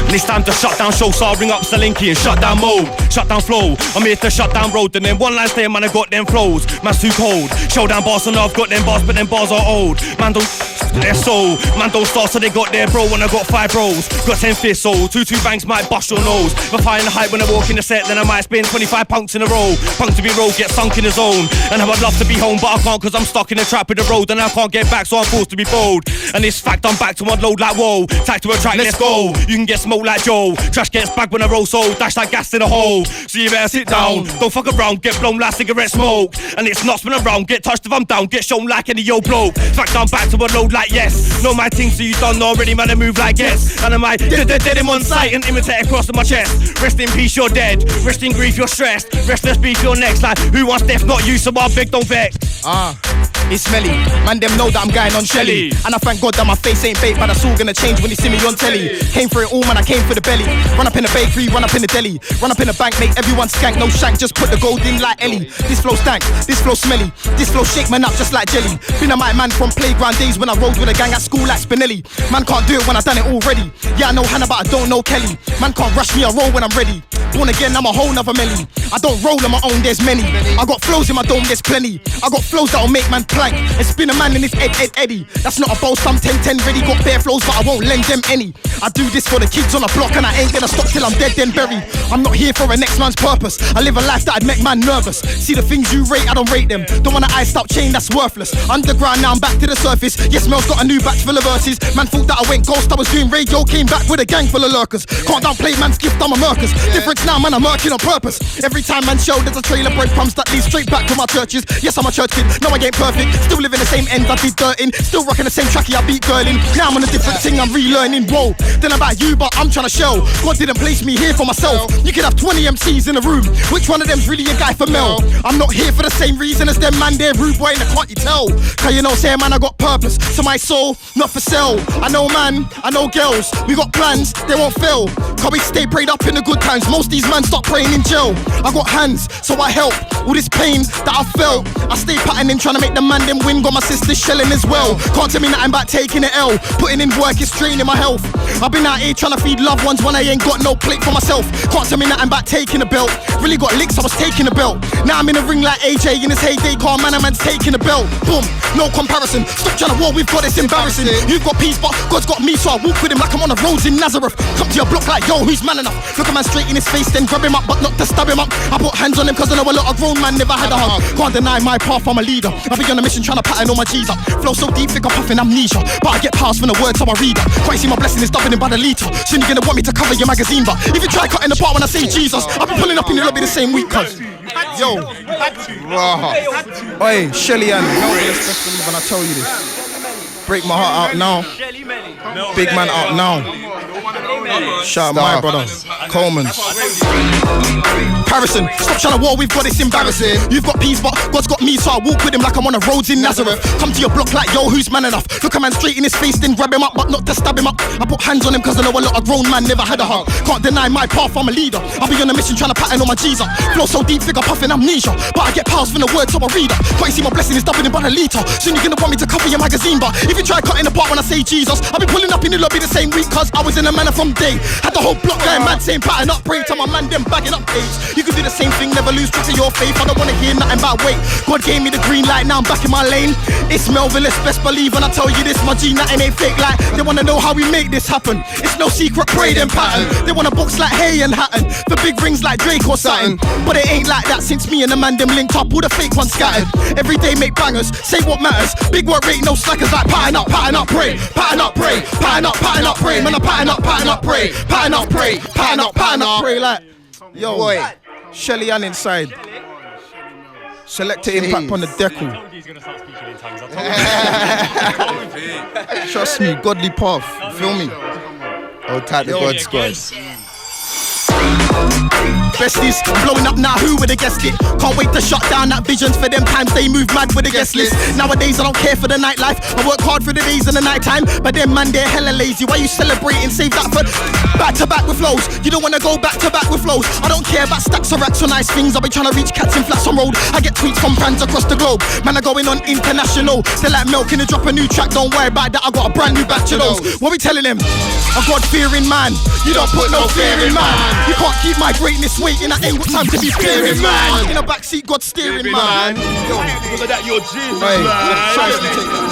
And it's time to shut down show, so I'll ring up Shellyvnne and shut down mode, shut down flow. I'm here to shut down road, and then one line's there, man I got them flows. Man's too cold, showdown bars and I've got them bars, but them bars are old. Man don't their soul, man don't start, so they got their bro. When I got 5 bros, got 10 fists, so 2-2 bangs might bust your nose. But flying the hype when I walk in the set, then I might spin 25 punks in a row. Punk to be rolled, get sunk in the zone. And I would love to be home, but I can't, cause I'm stuck in the trap of the road. And I can't get back, so I'm forced to be bold. And it's fact, I'm back to unload like whoa. Tack to a track, let's go. You can get smoked like Joe. Trash gets bagged when I roll, so dash like gas in a hole. So you better sit down, don't fuck around, get blown like cigarette smoke. And it's not spin around, get touched if I'm down, get shown like any yo bloke. Fact, I'm back to unload like yes. No my things, so you done already, man, I move like yes. And I might dead him on sight and imitate across my chest. Rest in peace, you're dead. Rest in grief, you're stressed. Restless beef, you're next. Like, who wants death, not you, so I'm big, don't vex. It's smelly, man them know that I'm going on Shelly. And I thank God that my face ain't fake, but that's all gonna change when you see me on telly. Came for it all, man, I came for the belly. Run up in the bakery, run up in the deli. Run up in the bank, make everyone skank, no shank. Just put the gold in like Ellie. This flow stank, this flow smelly. This flow shake man up just like jelly. Been a mic man from playground days when I rode with a gang at school like Spinelli. Man can't do it when I done it already. Yeah, I know Hannah, but I don't know Kelly. Man can't rush me, I roll when I'm ready. Born again, I'm a whole nother melly. I don't roll on my own, there's many. I got flows in my dome, there's plenty. I got flows that'll make man plank and spin a man in his Eddie. That's not a boast, I'm 10-10 ready. Got bare flows, but I won't lend them any. I do this for the kids on the block, and I ain't gonna stop till I'm dead then buried. I'm not here for a next man's purpose. I live a life that'd make man nervous. See the things you rate, I don't rate them. Don't want an iced out chain, that's worthless. Underground, now I'm back to the surface. Yes, Mel's got a new batch full of verses. Man thought that I went ghost, I was doing radio. Came back with a gang full of lurkers. Can't downplay man's gift, I'm a murkers. Difference now, man, I'm murking on purpose. Every time man show, there's a trail of breadcrumbs that leads straight back to my churches. Yes, I'm a church kid, no I ain't perfect. Still living the same end I did dirt in. Still rocking the same tracky I beat girl in. Now I'm on a different thing, I'm relearning. Whoa, then about you, but I'm trying to show. God didn't place me here for myself. You could have 20 MCs in a room. Which one of them's really a guy for Mel? I'm not here for the same reason as them man, they're rude boy, and can't you tell? Cause you know, say man, I got purpose. To my soul, not for sale. I know man, I know girls. We got plans, they won't fail. Cause we stay prayed up in the good times. Most these man stop praying in jail. I got hands, so I help. All this pain that I felt, I stay patterning, trying to make the man them win. Got my sister shelling as well. Can't tell me nothing about taking it L. Putting in work is draining my health. I've been out here trying to feed loved ones when I ain't got no plate for myself. Can't tell me nothing about taking a belt. Really got licks, I was taking a belt. Now I'm in a ring like AJ in his heyday. Car man, a man's taking a belt. Boom, no comparison. Stop trying to war, we've got it's embarrassing. You've got peace, but God's got me, so I walk with him like I'm on the roads in Nazareth. Come to your block like, yo, who's man enough? Look a man straight in his face, then grab him up, but not to stab him up. I put hands on him cause I know a lot of grown man never had a hug. Can't deny my path, I'm a leader. I be on a mission trying to pattern all my G's up. Flow so deep, think I'm puffing amnesia. But I get past from the words, so I read up. Quite see my blessing is dubbing him by the litre. Soon you're gonna want me to cover your magazine, but if you try cutting the part when I say Jesus, I'll be pulling up in the lobby the same week, cuz. Yo. Oi, Shellyvnne, Melvillous, when I tell you this. Break my heart out now. Big man out now. Shout out my brother, Coleman's. Harrison, stop trying to war, we've got it's embarrassing. You've got peace, but God's got me, so I walk with him like I'm on the roads in Nazareth. Come to your block like, yo, who's man enough? Look a man straight in his face, then grab him up, but not to stab him up. I put hands on him cause I know a lot of grown man never had a hug. Can't deny my path, I'm a leader. I'll be on a mission trying to pattern all my G's up. Flow so deep, figure puffing amnesia. But I get past from the words, so I read up. Can't see my blessing is dubbing him by the litre. Soon you're gonna want me to cover your magazine, but if you try cutting the part when I say Jesus, I'll be pulling up in the lobby the same week cause I was in a manner from day. Had the whole block going mad saying pattern up, pray to my man them bagging up page. You can do the same thing, never lose track of your faith. I don't wanna hear nothing about weight. God gave me the green light, now I'm back in my lane. It's Melvillous, best believe when I tell you this, my G nothing ain't fake. Like they wanna know how we make this happen. It's no secret, pray them pattern. They wanna box like Hay and Hatton for big rings like Drake or something. But it ain't like that since me and the man them linked up. All the fake ones scattered. Every day make bangers, say what matters. Big work rate, no slackers like pattern up, pray. Pattern up, pray. Pattern up, pray. Man, I pattern up, pray. Pattern up, pray. Pattern up, pray. Like, yo, boy, Shellyvnne inside. Selecta Impact on the decal. Trust me, godly path. Feel me? Oh, type the God squad. Besties, blowing up now, who would've guessed it? Can't wait to shut down that visions for them times they move mad with the guest list. Nowadays I don't care for the nightlife, I work hard for the days and the night time. But them man, they're hella lazy, why you celebrating? Save that for back to back with flows. You don't wanna go back to back with flows. I don't care about stacks or racks or nice things. I'll be trying to reach cats in flats on road. I get tweets from brands across the globe. Man, are going on international. They're like milking and drop a new track, don't worry about that, I got a brand new batch of those. What we telling them? A God-fearing man, you don't put no fear in man. You can't keep my greatness waiting, I ain't got time to be fearing man. In a backseat, God steering man. Look at that, your G, man.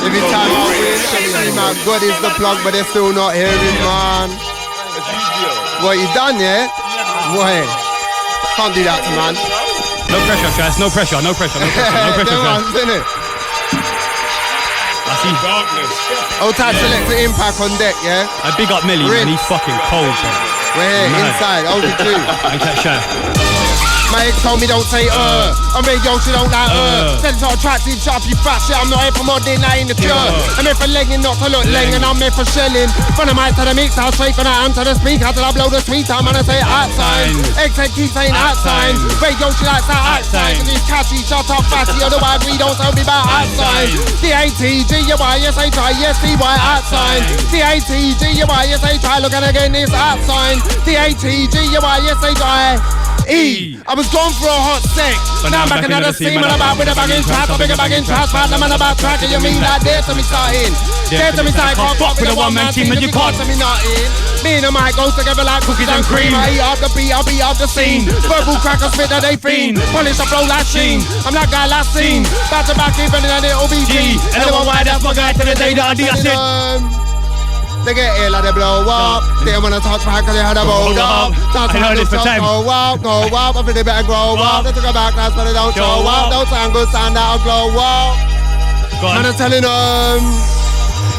Every time I win, my God is the plug, but they're still not hearing, man. What, you done, yeah? Boy, can't do that, man. No pressure, guys. No pressure, guys. Isn't it? I see darkness. Oh, type Selecta Impact on deck, yeah? I big up Melly, man. He's fucking cold, bro. We're here, inside, overdue. Ain't that shy? My ex told me don't say I'm very young, she don't like Said it's all attractive, sharp, you fat shit. I'm not here for modding, I ain't the cure. I'm here for legging, not to look leng, and I'm here for shelling. From the mic to the mix, I'll straight from the hand to the speaker till I blow the sweet time and I say outside. Ex head keeps saying outside. Very young, she likes that outside. Cause it's catchy, shut up, fatty, otherwise we don't tell me about outside. D-A-T-G-U-Y-S-H-I-S-T-Y outside. D-A-T-G-U-Y-S-H-I, look at again, it's outside. D-A-T-G-U-Y-S-H-I. I was gone for a hot sec, but now I'm back another scene. Man, about with a bag in trap, a bigger bag in trap. But I'm about track, and you mean that dare to me starting? Dare to me starting, can't fuck with a one-man team, and you can't tell me nothing. Me and the mic go together like cookies and cream. I eat up the beat, I'll be up the scene. Verbal crackers spit that they fiend. Polish the flow like Sheen. I'm that guy last seen. Back to back, even in it'll be G. And the one why that's my guy to the day that I said. They get ill and they blow up. They don't wanna touch back cause they had a bold up. That's how this for time. Go up. I think they better grow up. They took a back class but they don't show up. Don't sound good, sound out, glow up. Man, I'm telling them.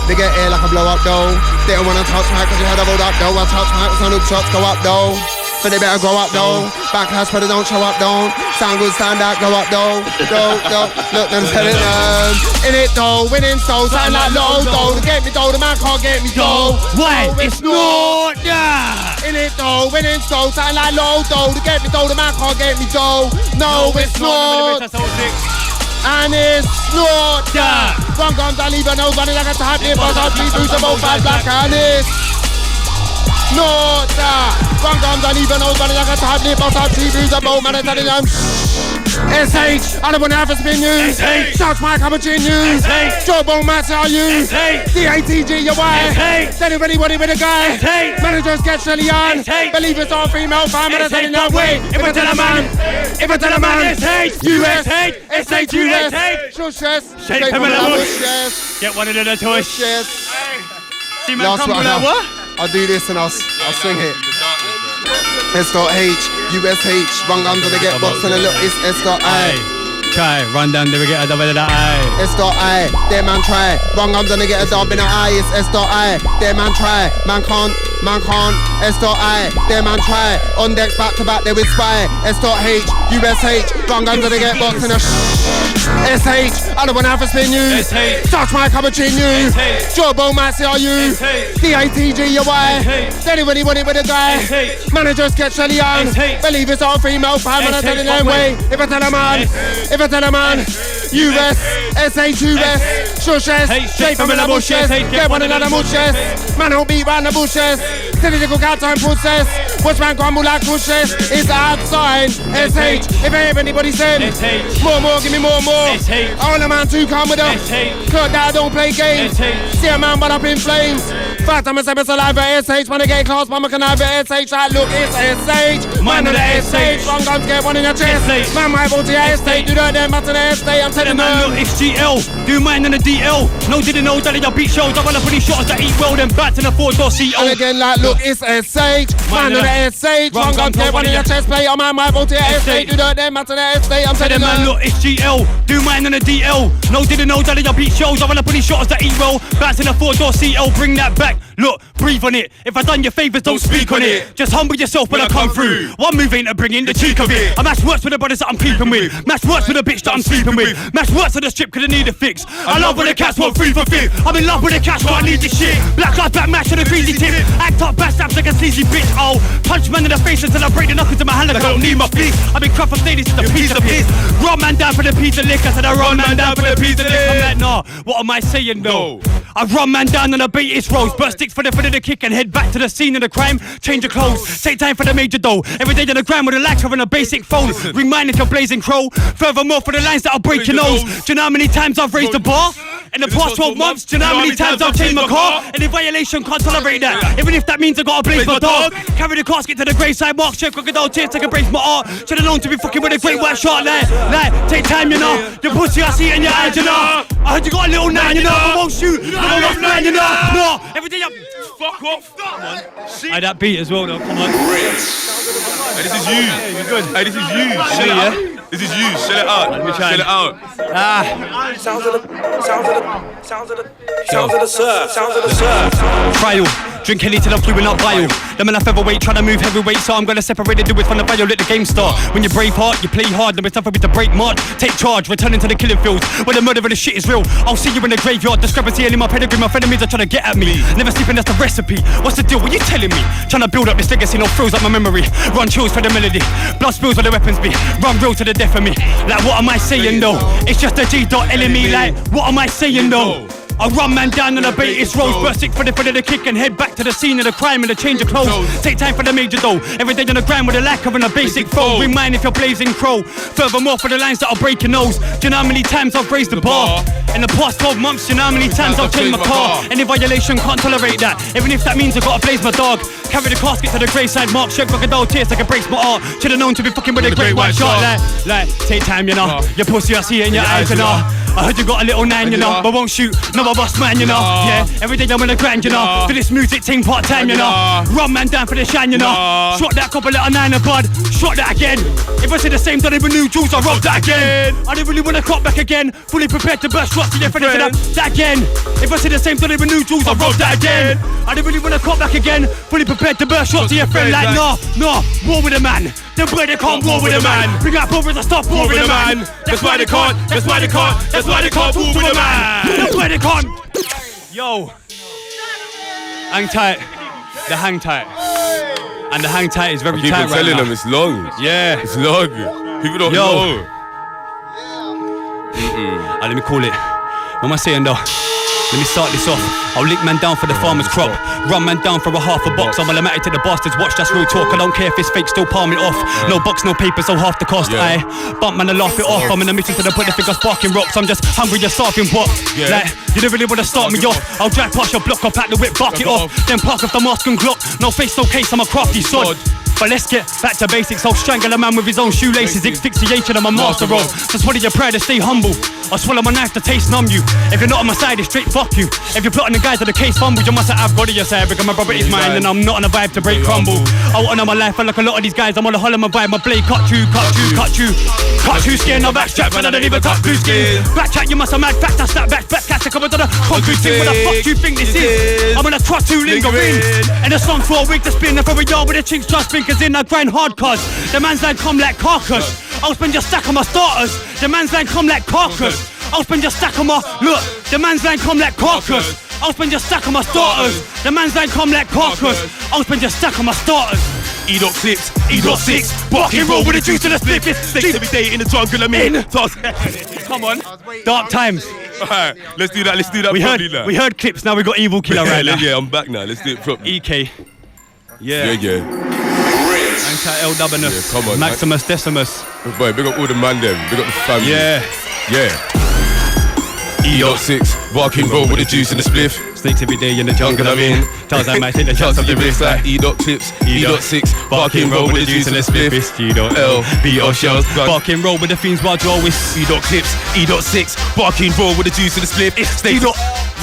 They get ill like a blow up though. They don't wanna touch back cause they had a bold up though. I touch back, some hook shots go up though. But they better grow up though. Backlash but they don't show up though. Sound good, stand out, go up though. Look, them telling them. In it though, winning so sound like low though. To get me though, the man can't get me though. Why? It's not that. In it though, winning so sound like low though. To get me though, the man can't get me though. No, it's not. And it's not that. One comes I leave a nobody like a type. If I don't treat who's about bad black and it's. No, one comes and even nobody like a type lip or type TV, the boat man, and telling them. SH, I don't want to have a spin you. Shout my cappuccino. Joe Bone Master, are you? DATG, your wife. Anybody with a guy. Managers get Shellyvnne. Believe it's all female fam, and I'm telling no way. If I tell a man, US, SH, US. Shushes, Shake him in the bush. Get one in the tush. See man come with that what? I'll do this and I'll swing it. S.H, USH, run under the get box and a look, it's S.I. Try, run down, we get a double in the eye. S.I, there man try, run under the get a dub in the eye, it's S.I, there man try, man can't, S.I, there man try, on decks back to back, there with Spy, S.H, USH, run under the get box and a SH, I don't wanna have a spin you, touch my cappuccino, Joe Bone Massey are you, DATG your wife, anybody with a guy, managers get Shellyvnne, believe it's all female fam, and I tell you no way, if I tell a man, US, SH, US, shushes, shape them in the bushes, get one another mushes, man who beat round the bushes, silly little cat time process, watch man crumble like bushes, it's outside, SH, if anybody said, more, give me more, all the man too calm with them, clock that I don't play games, see a man run up in flames, fat I'm a seven alive at SH, man I get class, man I can have it, SH, I look, it's SH, man of the SH, one guns get one in your chest, man my vote to your estate, do that then matter the estate, I'm telling them. Look, it's GL, do mine in the DL, no didn't know that I beat shows, I wanna put these shots that eat well, then back to the 4-door CO. And again like, look, it's SH, man of the SH, one guns get one in your chest, play, oh man my vote to your estate, do that then matter the estate, I'm telling them. Look, it's GL, do mine in the DL, no didn't know that I beat shows, I wanna put these shots that eat well, back to the 4-door CO, bring that back, look, breathe on it, if I done your favours, don't speak on it, just humble yourself when I come through, one move ain't to bring in the cheek of it, I mash works with the brothers that I'm keeping with, mash works with the bitch that I'm sleeping with, mash works with the strip cause I need a fix, I love when the cats want 3 for 5, I'm in love with the cash but I need this shit, black eyes back mash with a greasy tip, act up bash snaps like a sleazy bitch, oh, punch man in the face until I break the knuckles in my hand like I don't need my feet, I've been crap for ladies to the piece of piss, run man down for the piece of lick, I said I run man down for the piece of lick, I'm like nah, what am I saying no? I run man down and I beat his rolls, burst sticks for the kick and head back to the scene of the crime, change your clothes, take time for the major dough, every day on the grind with a lack of a basic phone, ring mine if you're blazing crow, furthermore for the lines that'll break your nose, do you know how many times I've raised the bar? In the past 12 months, do you know how many times I've changed my car? Any violation can't tolerate that, even if that means I gotta blaze my dog, carry the casket to the graveside, mark, check, crocodile tears, take a brace my art, should've known to be fucking with a great white shark, like, take time you know, your pussy I see it in your eyes you know, I heard you got a little 9 you know, I won't shoot, no rough man you know, no, everything up, Fuck off. Come on. Hey, that beat as well though, come on. Hey, this is you. Hey, this is you. Shut it out. This is you. Shut it out. Shut it out. Sounds of the surf. Trial. Drink any till I'm fluid, not bile. The man I featherweight, trying to move heavyweight, so I'm gonna separate the dudes from the bio, let the game start. When you brave heart, you play hard, there is nothing with the break march. Take charge, returning to the killing fields, where the murder of the shit is real. I'll see you in the graveyard, discrepancy in my pedigree, my frenemies are trying to get at me. Never sleeping, that's the recipe. What's the deal, what you telling me? Trying to build up this legacy, no frills up my memory. Run chills for the melody, blood spills where the weapons be. Run real to the death of me. Like what am I saying though? It's just a G.LME, like what am I saying though? I run man down and I bait his rolls, burst stick for the kick and head back to the scene of the crime and the change of clothes. Take time for the major dough, every day on the grind with a lack of a basic foe. Ring mine if you're blazing crow, furthermore for the lines that I'll break your nose. Do you know how many times I've raised the bar? In the past 12 months, do you know how many times I've changed my car? Any violation can't tolerate that, even if that means I gotta blaze my dog. Carry the casket to the graveside, mark, shed crocodile tears like a brace my art. Should've known to be fucking with a great white shark. Like, take time you know, your pussy I see it in your eyes you know. I heard you got a little 9 you know, but won't shoot, no I bust man you know. Yeah, every day I'm in the grind, you know. For this music team part time, you know. Run man down for the shine, you know. Shot that couple little 9 of bud, shot that again. If I say the same, don't even new jewels, I robbed that again. I didn't really want to cop back again. Fully prepared to burst shots to your friend that again. If I say the same, don't even new jewels, I robbed that again. I didn't really want to cop back again. Fully prepared to burst shots to your friend like nah, war with a man. The boy they can't war with a man. Bring out brothers and stop war with a man. That's why they can't, that's why they can't, that's why they can't war with a man. That's why they can't. Yo, hang tight, the hang tight, and the hang tight is very tight right now. Keep telling them it's long. Yeah, it's long. People don't know. Let me call it. What am I saying though? Let me start this off. I'll lick man down for the farmer's crop. Run man down for a half a box. I'm automatic to the bastards. Watch, that's real talk. I don't care if it's fake, still palm it off. No box, no paper, so half the cost. I bump man and laugh it off. I'm in the mission to the point the figure sparking rocks. I'm just hungry, just starving what? Like, you don't really wanna start me off. I'll drive past your block, I'll pack the whip, bark it off. Then park off the mask and Glock. No face, no case, I'm a crafty sod. But let's get back to basics. I'll strangle a man with his own shoelaces. Asphyxiation I'm a master of. So swallow your pride and stay humble. I'll swallow my knife to taste numb you. If you're not on my side, it's straight fuck you. If you're plotting the guys of the case fumble, you must have got it yourself. Because my brother is mine and I'm not on a vibe to break crumble. I want to know my life, I like a lot of these guys. I'm on a hol of my vibe, my blade cut you. Cut you skin, no backstrap, and I don't even touch blue skin. Back chat, you must have mad facts, I snap back catch, I come into the concrete thing. What the fuck do you think this is? I'm on a trust who lingering. And a song for a week to spin, and for a yard with the chinks trust spinkers in, I grind hard cuz. The man's like come like carcass. I'll spend your stack on my starters. The man's like come like carcass. I'll spend your stack on my look. The man's like come like carcass. I'll spend your stack on my starters. The man's like come like carcass. I'll spend your stack on my starters. E.Clips, E.6, barking roll with the juice and the split. Stakes every day in the jungle, I'm in. Come on, dark times. Alright, let's do that properly now. We heard clips, now we got Evil Killer right now. Yeah, I'm back now, let's do it properly. EK. Yeah. Anti-LWness. Yeah, come on, Maximus Decimus. Boy, big up all the man them, big up the family. Yeah. E.6, barking roll with the juice and the spliff. Snakes every day in the jungle I'm in. Tarzan might take the chance of the wrist like E.Clips, E.6, barking roll with the juice and the spliff. G.L, B.O. shells, barking roll with the fiends while Joe is E.Clips, E.6, barking roll with the juice and the spliff.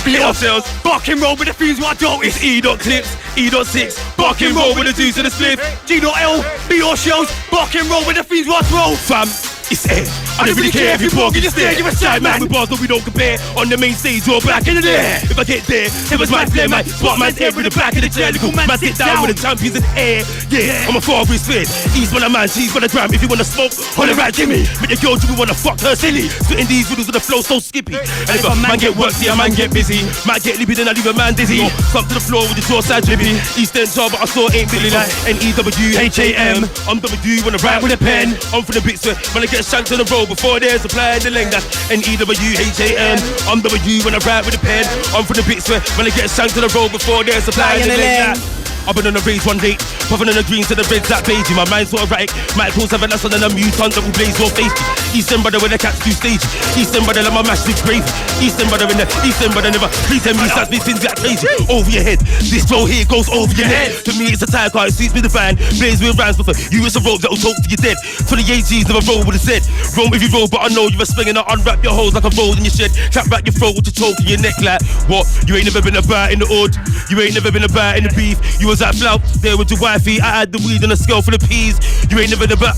B.O. shells, barking roll with the fiends while Joe is E.Clips, E.6, barking roll with the juice and the spliff. G.L, B.O. shells, barking roll with the fiends while Joe. Fam, it's air. I don't really care if you bark in your stare. You're a side man with bars that we don't compare. On the main stage or back in the air. If I get there, it was my flare, my spot man's head with the back of the chair. Little man sit down with the champions in the air. Yeah, I'm a far wrist fit. East when a man, she's when a gram. If you wanna smoke, holler at Jimmy. With your girl, do we wanna fuck her silly? Spitting these riddles with a flow so skippy. And if a man get work, see a man get busy. Might get lippy, then I leave a man dizzy. Come to the floor with the jaw side drippy. East End jar, but I saw ain't Billy like N-E-W-H-A-M. I'm W when I write with a pen. I'm for the bits where when I get shanked on the road before there's a plan the length. That's N-E-W-H-A-M. I'm W when I write with a pen. I'm for the bits where when I get shanked on the road before there's a plan the length. I've been on the raise one date, puffing on the greens to the reds that beige. My mind's sort of erratic. Might cause 7 that's on a mutant double blaze or face. East End brother when the cats do stage. East End brother let my mash with grave. East End brother in the East End brother never. Please tell me that's me things that crazy. Over your head, this flow here goes over your head. To me it's a time car, it suits me the van. Blaze with rhymes, but for you it's a rope that'll talk to your dead. For the AGs never roll with a Z. Roll if you roll, but I know you're a swinging. I unwrap your holes like a roll in your shed. Clap back your throat with your choke in your neck like what? You ain't never been about in the odd. You ain't never been about in the beef. You was at flout there with your wifey. I had the weed on a scale for the peas. You ain't never been about.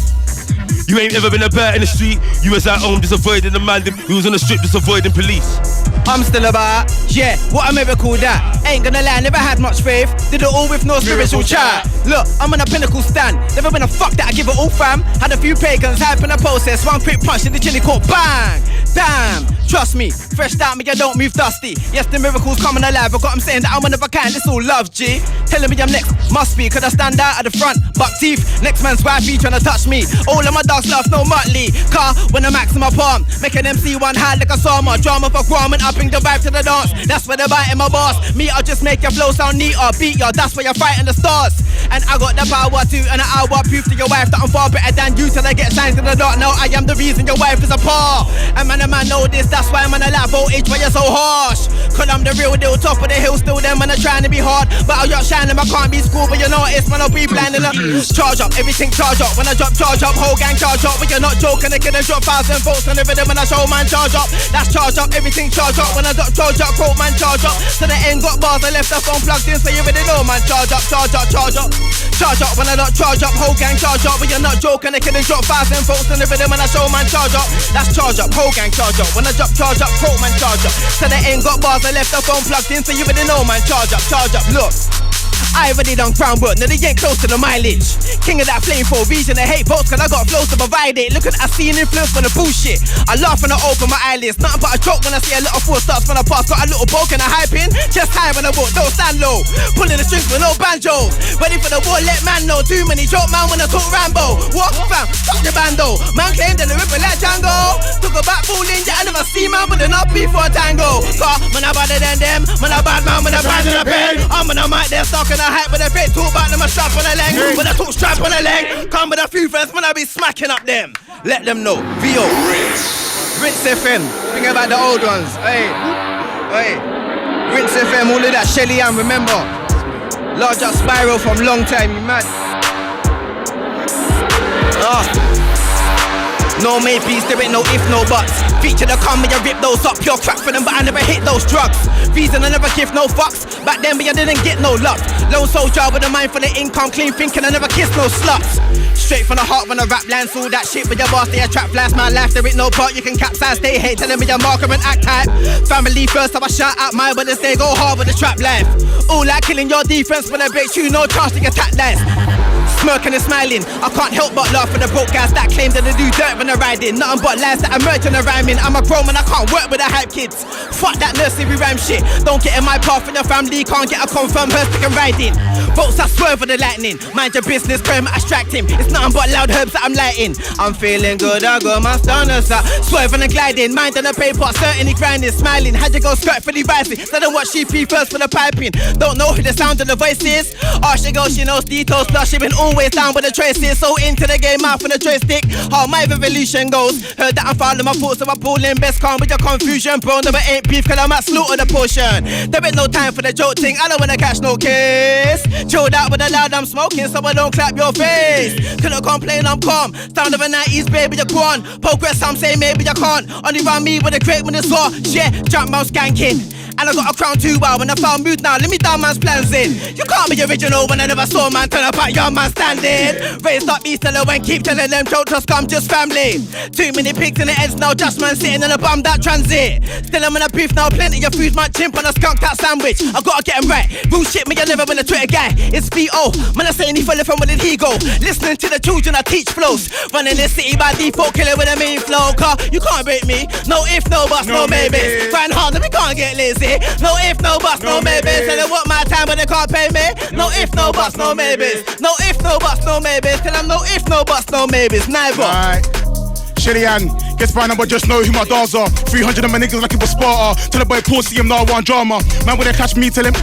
You ain't ever been about in the street. You was at home just avoiding the man. You was on the strip just avoiding police. I'm still about, yeah, what a miracle that. Ain't gonna lie, never had much faith. Did it all with no spiritual chat. Look, I'm on a pinnacle stand. Never been a fuck that I give it all fam. Had a few pagans, hyping a process. One quick punch in the chili caught bang. Damn, trust me, fresh out me, I don't move dusty. Yes, the miracles coming alive. I got them saying that I'm one of a kind, this all love, G. Telling me I'm next, must be, cause I stand out at the front. Buck teeth, next man's wifey trying to touch me. All of my dogs love no Muttley. Car when I'm max in my palm. Making them see one hand like a summer. Drama for Grime and I bring the vibe to the dance. That's where the bite in my boss. Me, I'll just make your flow sound neat or beat ya. That's where you're fighting the stars. And I got the power to, and I will prove to your wife that I'm far better than you till I get signs in the dark. Now I am the reason your wife is apart. And man, know this, that's why I'm on a lap voltage, why you're so harsh. Cause I'm the real deal, top of the hill, still them man are trying to be hard. But I'll yacht shining, I can't be school, but you notice man, I'll be blinding up. Charge up, everything charge up. When I drop, charge up, whole gang charge up. But you're not joking, I can drop 1,000 volts on the rhythm when I show man charge up. That's charge up, everything charge up. When I drop, charge up, quote man charge up. So the end got bars, I left the phone plugged in, so you already know man charge up, charge up, charge up. Charge up, when I don't charge up, whole gang charge up. But you're not joking, I can drop 1,000 volts on the rhythm when I show man charge up. That's charge up, whole gang charge up. When I drop, charge up, quote man charge up. So the end got bars, I left the phone plugged in, so you already know man charge up, look. I already done groundwork, now they ain't close to the mileage. King of that flame for region, they hate votes cause I got flows to provide it. Look at I see an influence for the bullshit. I laugh when I open my eyelids, nothing but a joke when I see a little four stars from the past. Got a little bulk and a hype in, just high when I walk, don't stand low. Pulling the strings with no banjo, ready for the war, let man know. Too many joke man when I talk Rambo. What fam, fuck the bando. Man claim that the ripper like Django. Took a back fooling, yeah I never see man with an upbeat for a tango. Cause man I better than them, man I bad man with a brand in a pen. I'm on a mic, they're stuck in a hype with a fake talk about them a strap on a leg. When I talk strap on a leg, come with a few friends, man I be smacking up them. Let them know, VO. Rinse FM, think about the old ones. Hey, Rinse FM, all of that Shellyvnne, remember. Large up Spyro from long time, you mad. No maybes, there ain't no if, no buts. Feature the come when you rip those up. Pure crap for them, but I never hit those drugs. Reason I never give no fucks. Back then, but I didn't get no luck. Lone soldier with a mind for the income, clean thinking, I never kiss no sluts. Straight from the heart when I rap lands, all that shit with your boss, they a trap blast my life. There ain't no part you can capsize, they hate telling me your marker and act type. Family first, so I shout out my brothers, they go hard with the trap life. All like killing your defense when I break you, no chance to get attack lines. Smirking and smiling, I can't help but laugh for the broke guys that claim that they do dirt when they're riding. Nothing but lies that emerge when they're rhyming. I'm a grown man, I can't work with the hype kids. Fuck that nursery rhyme shit. Don't get in my path in your family, can't get a confirmed hearse stick and riding. Bolts I swerve for the lightning. Mind your business, pray I distract him. It's nothing but loud herbs that I'm lighting. I'm feeling good, I got my stunners up. Swerving and gliding, mind on the paper, certainly grinding, smiling. Had to go skirt for the rising. Said I watch she first for the piping. Don't know who the sound of the voice is. Oh, she goes, she knows details, plus she been always down with the traces. So into the game, mouth with the joystick. How my revolution goes. Heard that I'm following my thoughts, so I'm pulling best calm with your confusion. Bro, never ain't beef, cause I'm at slaughter the portion. There ain't no time for the joke thing, I don't wanna catch no case. Chilled out with the loud I'm smoking, so I don't clap your face. Couldn't complain, I'm calm. Sound of a 90s, baby, you're gone. Progress, some say maybe you can't. Only round me with a crate when it's raw. Yeah, jump mouth skanking. And I got a crown too well when I found mood now. Let me down man's plans in. You can't be original when I never saw man turn up at your man standing. Raised up East Hello and keep telling them don't just come, just family. Too many pigs in the ends now, just man sitting in a bum that transit. Still I'm in a beef now, plenty of food, my chimp on a skunk that sandwich. I gotta get him right. Real shit, me, I never been a Twitter guy. It's VO, man I say any fella from where did he go? Listening to the children I teach flows. Running this city by default, killer with a mean flow. Car, you can't break me. No if, no buts, no maybes. Grind hard and we can't get lazy. No if, no buts, no maybes. Tell them what my time but they can't pay me. No if, no buts, no maybes. No if, no buts, no maybes. Tell them no if, no buts, no maybes. Never. Right. Shellyvnne, gets fine, but just know who my dogs are. 300 of my niggas like it was Sparta. Tell the boy Paul, see him now, one drama. Man, when they catch me, tell him.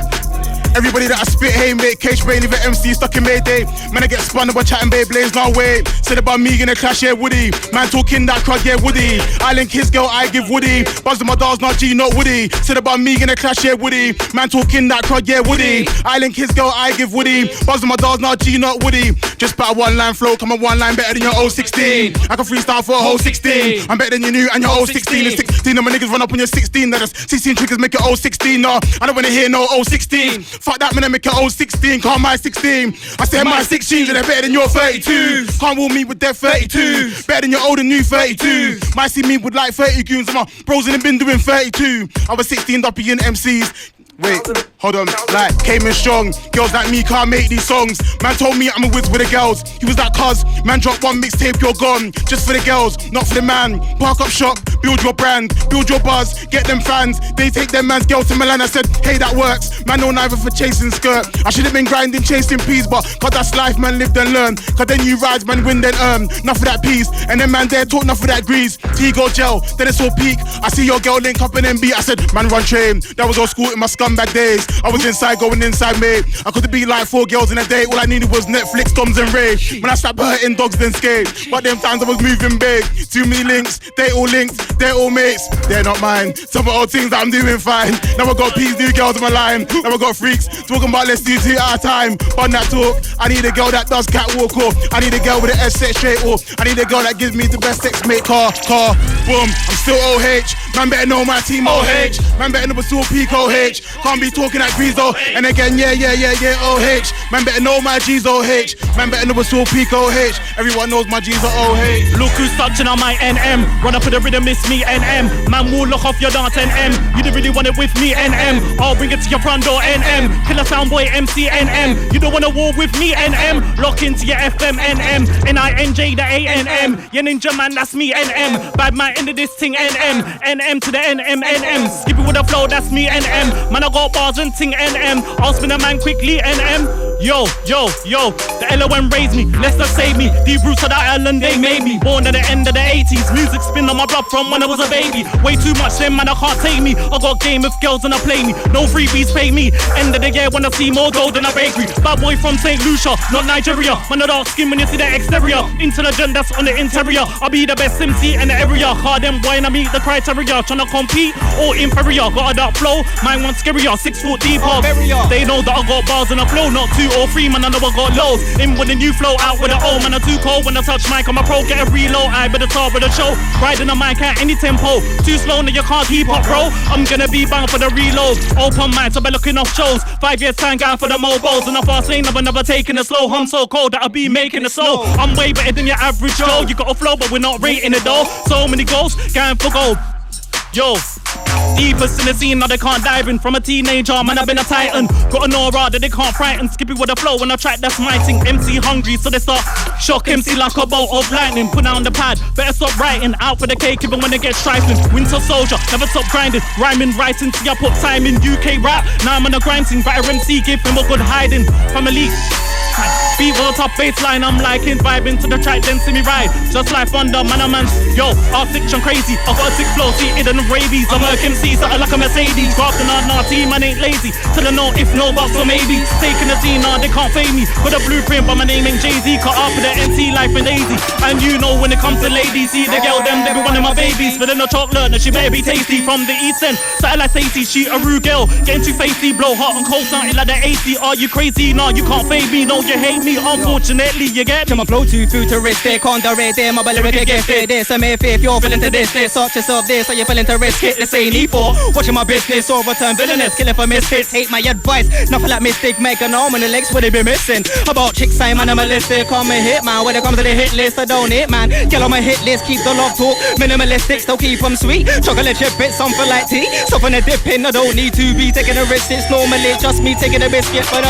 Everybody that I spit, hey mate, Cage Brain, even MC stuck in Mayday. Man, I get spun about chatting Beyblades, no way. Said about me in a clash, yeah, Woody. Man talking that crud, yeah, Woody. I link his girl, I give Woody. Buzzing my dolls, not G, not Woody. Said about me in a clash, yeah, Woody. Man talking that crud, yeah, Woody. I link his girl, I give Woody. Buzzing my dolls, not G, not Woody. Just better one line flow, come on one line better than your old 16. I can freestyle for a whole 16. I'm better than your new and your old 16. And 16 of my niggas run up on your 16. That is 16 triggers make it old 16. No, I don't wanna hear no old 16. Fuck that, man, I make it old 16. Can't my 16. I said my 16s and they're better than your 32. Can't rule me with their 32. Better than your old and new 32. Might see me with like 30 goons. My bros ain't been doing 32. I was 16 up being MCs. Wait, hold on, like, came in strong. Girls like me can't make these songs. Man told me I'm a whiz with the girls. He was like, cuz, man dropped one mixtape, you're gone. Just for the girls, not for the man. Park up shop, build your brand, build your buzz, get them fans. They take them man's girl to Milan. I said, hey, that works. Man, no neither for chasing skirt. I should have been grinding, chasing peas, but cause that's life, man, live then learn. Cause then you rise, man, win then earn. Enough of that peas, and then man there talk enough of that grease. T-go gel, then it's all peak. I see your girl link up and then beat. I said, man, run train. That was old school in my scumbag days. I was inside, going inside, mate. I could be like 4 girls in a day. All I needed was Netflix, Toms and Ray. When I started hurting dogs, then skate. But them times I was moving big. Too many links, they all linked, they're all mates. They're not mine. Some of the old things that I'm doing fine. Now I got peas, new girls on my line. Now I got freaks talking about let's do 2 at a time. On that talk, I need a girl that does catwalk off. I need a girl with an S set straight off. I need a girl that gives me the best sex, mate. Car, boom. I'm still OH. Man better know my team OH. Man better know it's all peak OH. Can't be talking at Grease though. And again, yeah, OH. Man better know my G's OH. Man better know it's all peak OH. Everyone knows my G's are OH. Look who's touching on my NM. Run up with the rhythm, it's me NM. Man will lock off your dance NM. You didn't really want it with me NM. I'll bring it to your front door NM. Killer sound boy MC NM. You don't wanna war with me NM. Lock into your FM NM. NINJ the ANM. Your ninja man, that's me NM. Bad man into this thing NM. NM to the NM NM. Skip it with the flow, that's me NM. Man, I got bars and ting NM. I'll spin a man quickly NM. Yo, the LOM raised me, Leicester saved me. Deep roots of the island, they made me. Born at the end of the 80s, music spin on my blood from when I was a baby. Way too much, then man, I can't take me. I got game of girls and I play me. No freebies pay me. End of the year when I see more gold in a bakery. Bad boy from St. Lucia, not Nigeria. Man, the dark skin when you see the exterior. Intelligent, that's on the interior. I'll be the best MC in the area. Hard them boy and I meet the criteria. Tryna compete or inferior. Got a dark flow, mine one scarier. 6 foot deep hog. They know that I got bars in a flow, not 2 or 3, man, I know I got lows. In with a new flow, out with the old, man, I'm too cold when I touch mic. I'm a pro, get a reload, I better start with the show. Riding a mic at any tempo, too slow now you can't keep up, bro. I'm gonna be bound for the reload. Open mic, so be looking off shows. 5 years time, going for the mobiles. In a fast lane, I've never taken it slow. I'm so cold that I'll be making it slow. I'm way better than your average Joe. You got a flow, but we're not rating it though. So many goals, going for gold. Yo, deepest in the scene, now they can't dive in. From a teenager, man, I've been a titan. Got an aura that they can't frighten. Skippy with the flow when I track, that's my thing. MC hungry, so they start shock MC like a bolt of lightning. Put down the pad, better stop writing. Out for the cake even when they get trifling. Winter soldier, never stop grinding. Rhyming, writing, see I put time in. UK rap, now I'm on a grime scene. Better MC, give him a good hiding. Family. Beat on top baseline, I'm liking. Vibing to the track, then see me ride. Just like thunder, man, I'm yo, R6, I'm crazy. I got a sick flow, seated in the rabies. I'm a MC, something like a Mercedes. Grafting on our team, man ain't lazy. Till I know if no, but so maybe. Taking the scene, nah, they can't fade me. Got a blueprint, but my name ain't Jay-Z. Cut off with the MC, life and lazy. And you know when it comes to ladies, see the girl, them, they be one of my babies. But then the chocolate, now she better be tasty. From the east end, something like Stacey, she a rude girl. Getting too facey, blow hot and cold, something like the AC. Are you crazy? Nah, you can't fade me, no, you hate me. Unfortunately, you get my flow too futuristic, on the red there, my lyric gifted. This I may if you're feeling to this, sort yourself this, so you're feeling to risk it. This ain't need for watching my business or return villainous, killing for misfits. Hate my advice, nothing like mistake, make an arm and the legs would they be missing. About chicks, I'm animalistic, I'm a hit man. When it comes to the hit list, I don't hit man. Get on my hit list, keep the love talk minimalistic, still keep them sweet. Chocolate chip bits, something like tea, something to dip in. I don't need to be taking a risk, it's normally just me taking a biscuit, but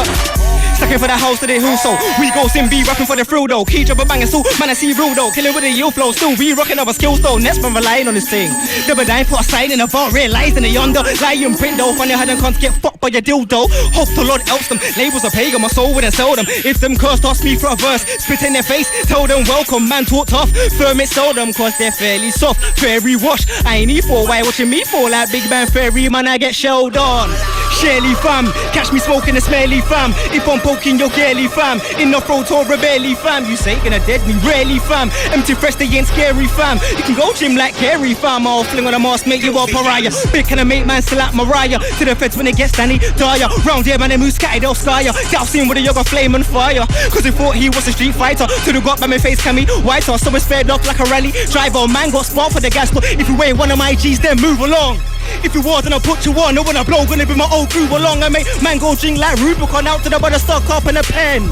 Stucking for the house to the who so we go Simbi, rapping for the thrill though. Key drop a banging suit, man I see real though. Killing with the yield flow, still we rocking our skills though. Next from relying on this thing. Never dying, put a sign in the vault, realizing the yonder. Lying print though, funny how them cunts get fucked by your dildo. Hope the Lord helps them, labels are pagan, my soul wouldn't sell them. If them curse toss me for a verse, spit in their face, tell them welcome, man talk tough. Firm it sell them, cause they're fairly soft. Fairy wash, I ain't need for, why watching me fall like Big Bang Fairy, man I get shelled on. Shellyvnne, catch me smoking the smelly fam. If I'm poking your girly fam, in the throat or rebelly fam. You say gonna dead me rarely fam. Empty fresh they ain't scary fam. You can go gym like Carrie fam. I'll fling on a mask, make you a pariah. Big can I make man still like Mariah. To the feds when it gets Danny Dyer. Round here man they move scattered, they'll style. Douse him with a yoga flame and fire. Cause he thought he was a street fighter. To the got by my face can me whiter. So it's fed up like a rally driver. Man got spark for the gas, but if you ain't one of my G's then move along. If you was, then I'll put you on. No when I blow, gonna be my old crew along. I make man go drink like Rubicon out to the butter stuck up in a pen.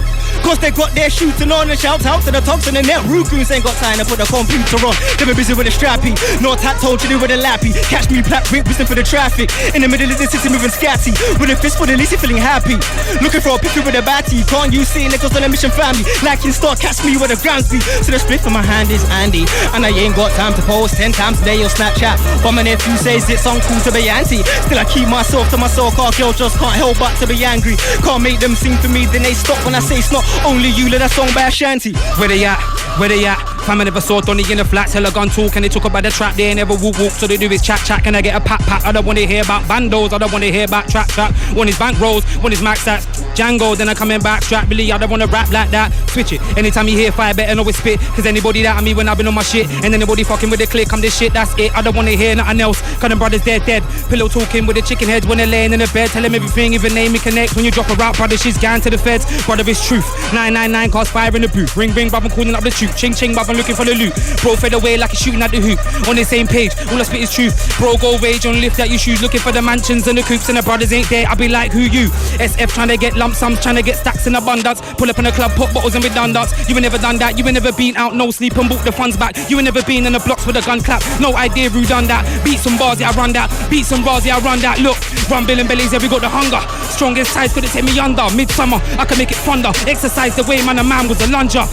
Cause they got their shooting on and shout out to the tops and the net. Rugoons ain't got time to put the computer on. They been busy with the strappy. No tat told you with a lappy. Catch me black whip, whistling for the traffic. In the middle of the city moving scatty. With a fist for the least, feeling happy. Looking for a picture with a batty. Can't you see niggas on a mission family? Like in start, catch me with a Gramsci. So the split for my hand is Andy. And I ain't got time to post 10 times a day or Snapchat. But my nephew says it's uncool to be anti. Still I keep myself to myself. Our girl just can't help but to be angry. Can't make them sing for me, then they stop when I say it's not only you. Let that song by Ashanti. Where they at? Where they at? Fam, I never saw Donny in the flats. Hella gun talk and they talk about the trap. They ain't never whoop. So they do is chat. Can I get a pat? I don't wanna hear about bandos. I don't wanna hear about trap. One is bank rolls, one is max stats. Django, then I coming back strap. Really, I don't wanna rap like that. switch it. Anytime you hear fire, better know it's spit. Cause anybody that at me when I've been on my shit, and anybody fucking with the click, I'm this shit, that's it. I don't wanna hear nothing else. Cause them brothers, they're dead. Pillow talking with the chicken heads when they're laying in the bed. Tell them everything, even name me connect. When you drop her out, brother, she's gone to the feds. Brother, it's truth. 999 cause fire in the booth. Ring, ring, brother, calling up the truth. Ching, ching, brother, looking for the loot. Bro, fed away like he's shooting at the hoop. On the same page, all I spit is truth. Bro, go rage on lift at your shoes. Looking for the mansions and the coops, and the brothers ain't there. I be like, who you? SF trying to get lump sums, trying to get stacks in abundance. Pull up in the club, pop bottles and redundants. You ain't never done that. You ain't never been out, no sleep and book the funds back. You ain't never been in the blocks with a gun clap. No idea who done that. Beat some bars, yeah, I run that. Beat some bars, yeah, I run that. Look, run bill and bellies, yeah, we got the hunger. Strongest size couldn't take me under. Midsummer, I can make it thunder. Exercise the way, man, a man was a lunger.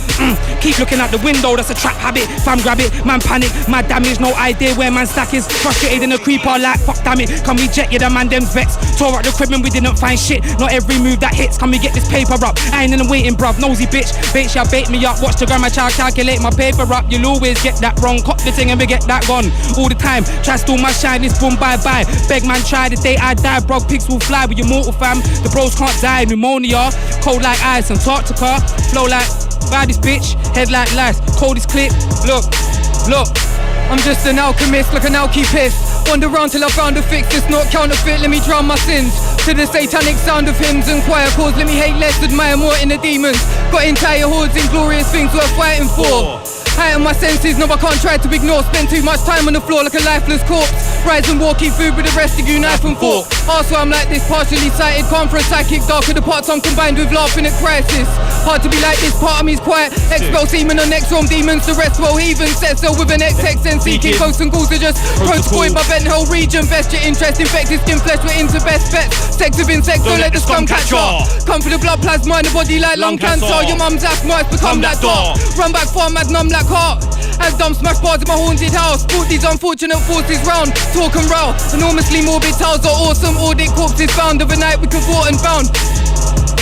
Keep looking out the window, that's a trap habit. Fam, grab it, man, panic. My damage, no idea where man stack is. Frustrated in a creeper, like, fuck damn it. Can we jet, yeah, the man, them vex. Tore up the equipment, we didn't find shit. Not every move that hits, can we get this paper up? I ain't in the waiting, bruv, nosy bitch. Bitch, ya bait me up. Watch the grandma child calculate my paper up. You'll always get that wrong. Cop the thing and we get that gone. All the time, try steal my shine, it's boom, bye-bye. Beg man, try the day I die, bro. Pigs will fly with your mortal fam. The bros can't die, pneumonia. Cold like ice, Antarctica. Flow like, buy this bitch. Head like lice, coldest clip. Look, look. I'm just an alchemist, like an alchemist. Wander around till I found a fix, it's not counterfeit, let me drown my sins. To the satanic sound of hymns and choir chords, let me hate less, admire more in the demons. Got entire hordes in glorious things worth fighting for. Heighten my senses, no I can't try to ignore. Spend too much time on the floor like a lifeless corpse. Rise and walk, eat food with the rest of you, knife and fork. Ask why I'm like this, partially sighted. Calm for a psychic, darker the parts I'm combined with laughing at crisis. Hard to be like this, part of me's quiet. Expel semen on X-Rome demons, the rest well heathen. Said so with an XX and seeking. Ghosts and ghouls are just protocol in my bent whole region. Best your interest, infected skin flesh, we're into best bets. Sex with insects, don't let the scum catch ya. Come for the blood plasma in the body like lung cancer. Your mum's asthma has become that dark. Run back far, mad numb like heart. As dumb smash bars in my haunted house. Brought these unfortunate forces round. Talk and row. Enormously morbid tales are awesome. Audit corpses found of a night we could fought and found.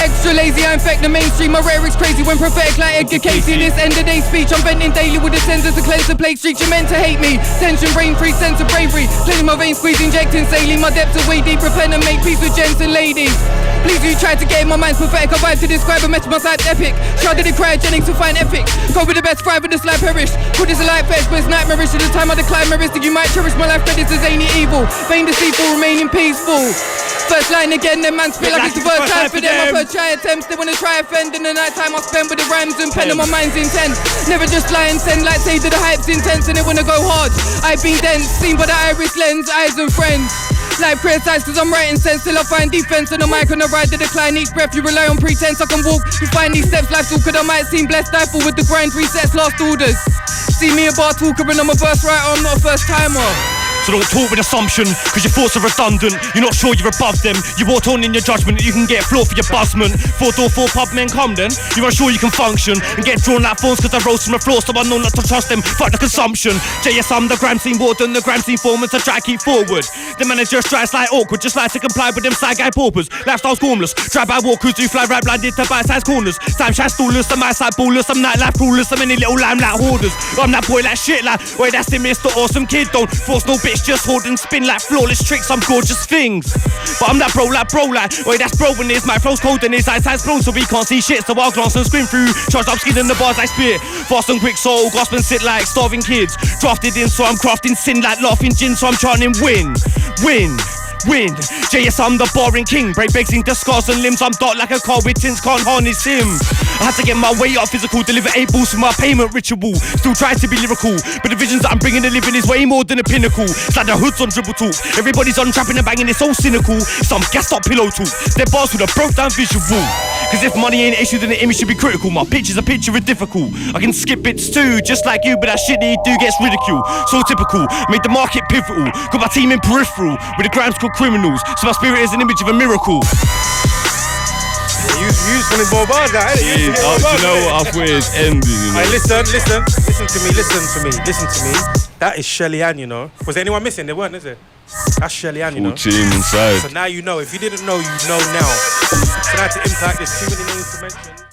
Extra lazy, I infect the mainstream. My rhetoric's crazy when prophetic like Edgar Casey. This end of day speech, I'm venting daily with a sensor to cleanse the plague streets. You're meant to hate me. Tension, brain free, sense of bravery. Cleaning my veins, squeeze, injecting saline. My depths are way deep. Repent and make peace with gents and ladies. Please you try to get in my mind's pathetic. I vibe to describe a mess, my side's epic. Shrouded in cryogenics to find epic. Go with the best, thrive with the slide perish. Put this a light fetch, but it's nightmarish. At the time I decline my risk, you might cherish my life credits as zany evil. Vain deceitful, remaining peaceful. First line again, then man spit like it's the first time for them. I've heard try attempts, they wanna try offend. In the night time I spend with the rhymes and pen and my mind's intent. Never just lie and send, like say to the hype's intense and they wanna go hard. I've been dense, seen by the iris lens, eyes and friends. Life criticized cause I'm writing sense till I find defense. On the mic on the ride to decline each breath. You rely on pretense, I can walk, you find these steps. Life's awkward, I might seem blessed. I fall with the grind, resets, last orders. See me a bar talker and I'm a verse writer, I'm not a first timer. So don't talk with assumption, cause your thoughts are redundant. You're not sure you're above them. You walk on in your judgment, you can get a floor for your buzzman. 4-door, 4 pub men come then. You're unsure you can function and get drawn like phones cause I rose from the floor, so I know not to trust them. Fuck the consumption. JS, I'm the gram scene warden, the gram scene foreman to try to keep forward. The manager strikes like awkward, just like to comply with them side guy paupers. Lifestyle's gormless, drive by walkers who fly right blinded to bite-sized corners. Time shine stallers, I'm outside ballers, I'm nightlife rulers, I'm any little limelight hoarders. I'm that boy like shit like, wait that's him, Mr. Awesome Kid. Don't force no bitch, just hold and spin like flawless tricks, I'm gorgeous things. But I'm that bro like, wait that's bro when his my flow's cold and his eyesight's blown so we can't see shit. So I'll glance and scream through, charged up skin in the bars I spit. Fast and quick so grasp and sit like starving kids. Drafted in so I'm crafting sin like laughing gin, so I'm chanting win. JS, I'm the boring king. Break in the scars and limbs. I'm dark like a car with tints, can't harness him. I had to get my way up physical, deliver 8 balls for my payment ritual. Still trying to be lyrical, but the visions that I'm bringing to living is way more than a pinnacle. It's like the hoods on dribble talk. Everybody's on trapping and banging, it's so cynical. Some gassed up pillow talk. They're bars with a broke down visual. Cause if money ain't an issue, then the image should be critical. My picture's a picture of difficult. I can skip bits too, just like you, but that shit that you do gets ridiculed. So typical, made the market pivotal. Got my team in peripheral, with the crimes called criminals. So my spirit is an image of a miracle. You some more bars, guys. You know what I thought it's ending, you know. Hey, listen to me. That is Shellyvnne, you know. Was there anyone missing? There weren't, is there? That's Shellyvnne, you know. 14 inside. So now you know. If you didn't know, you know now. Tonight to Impact, there's too many names to mention.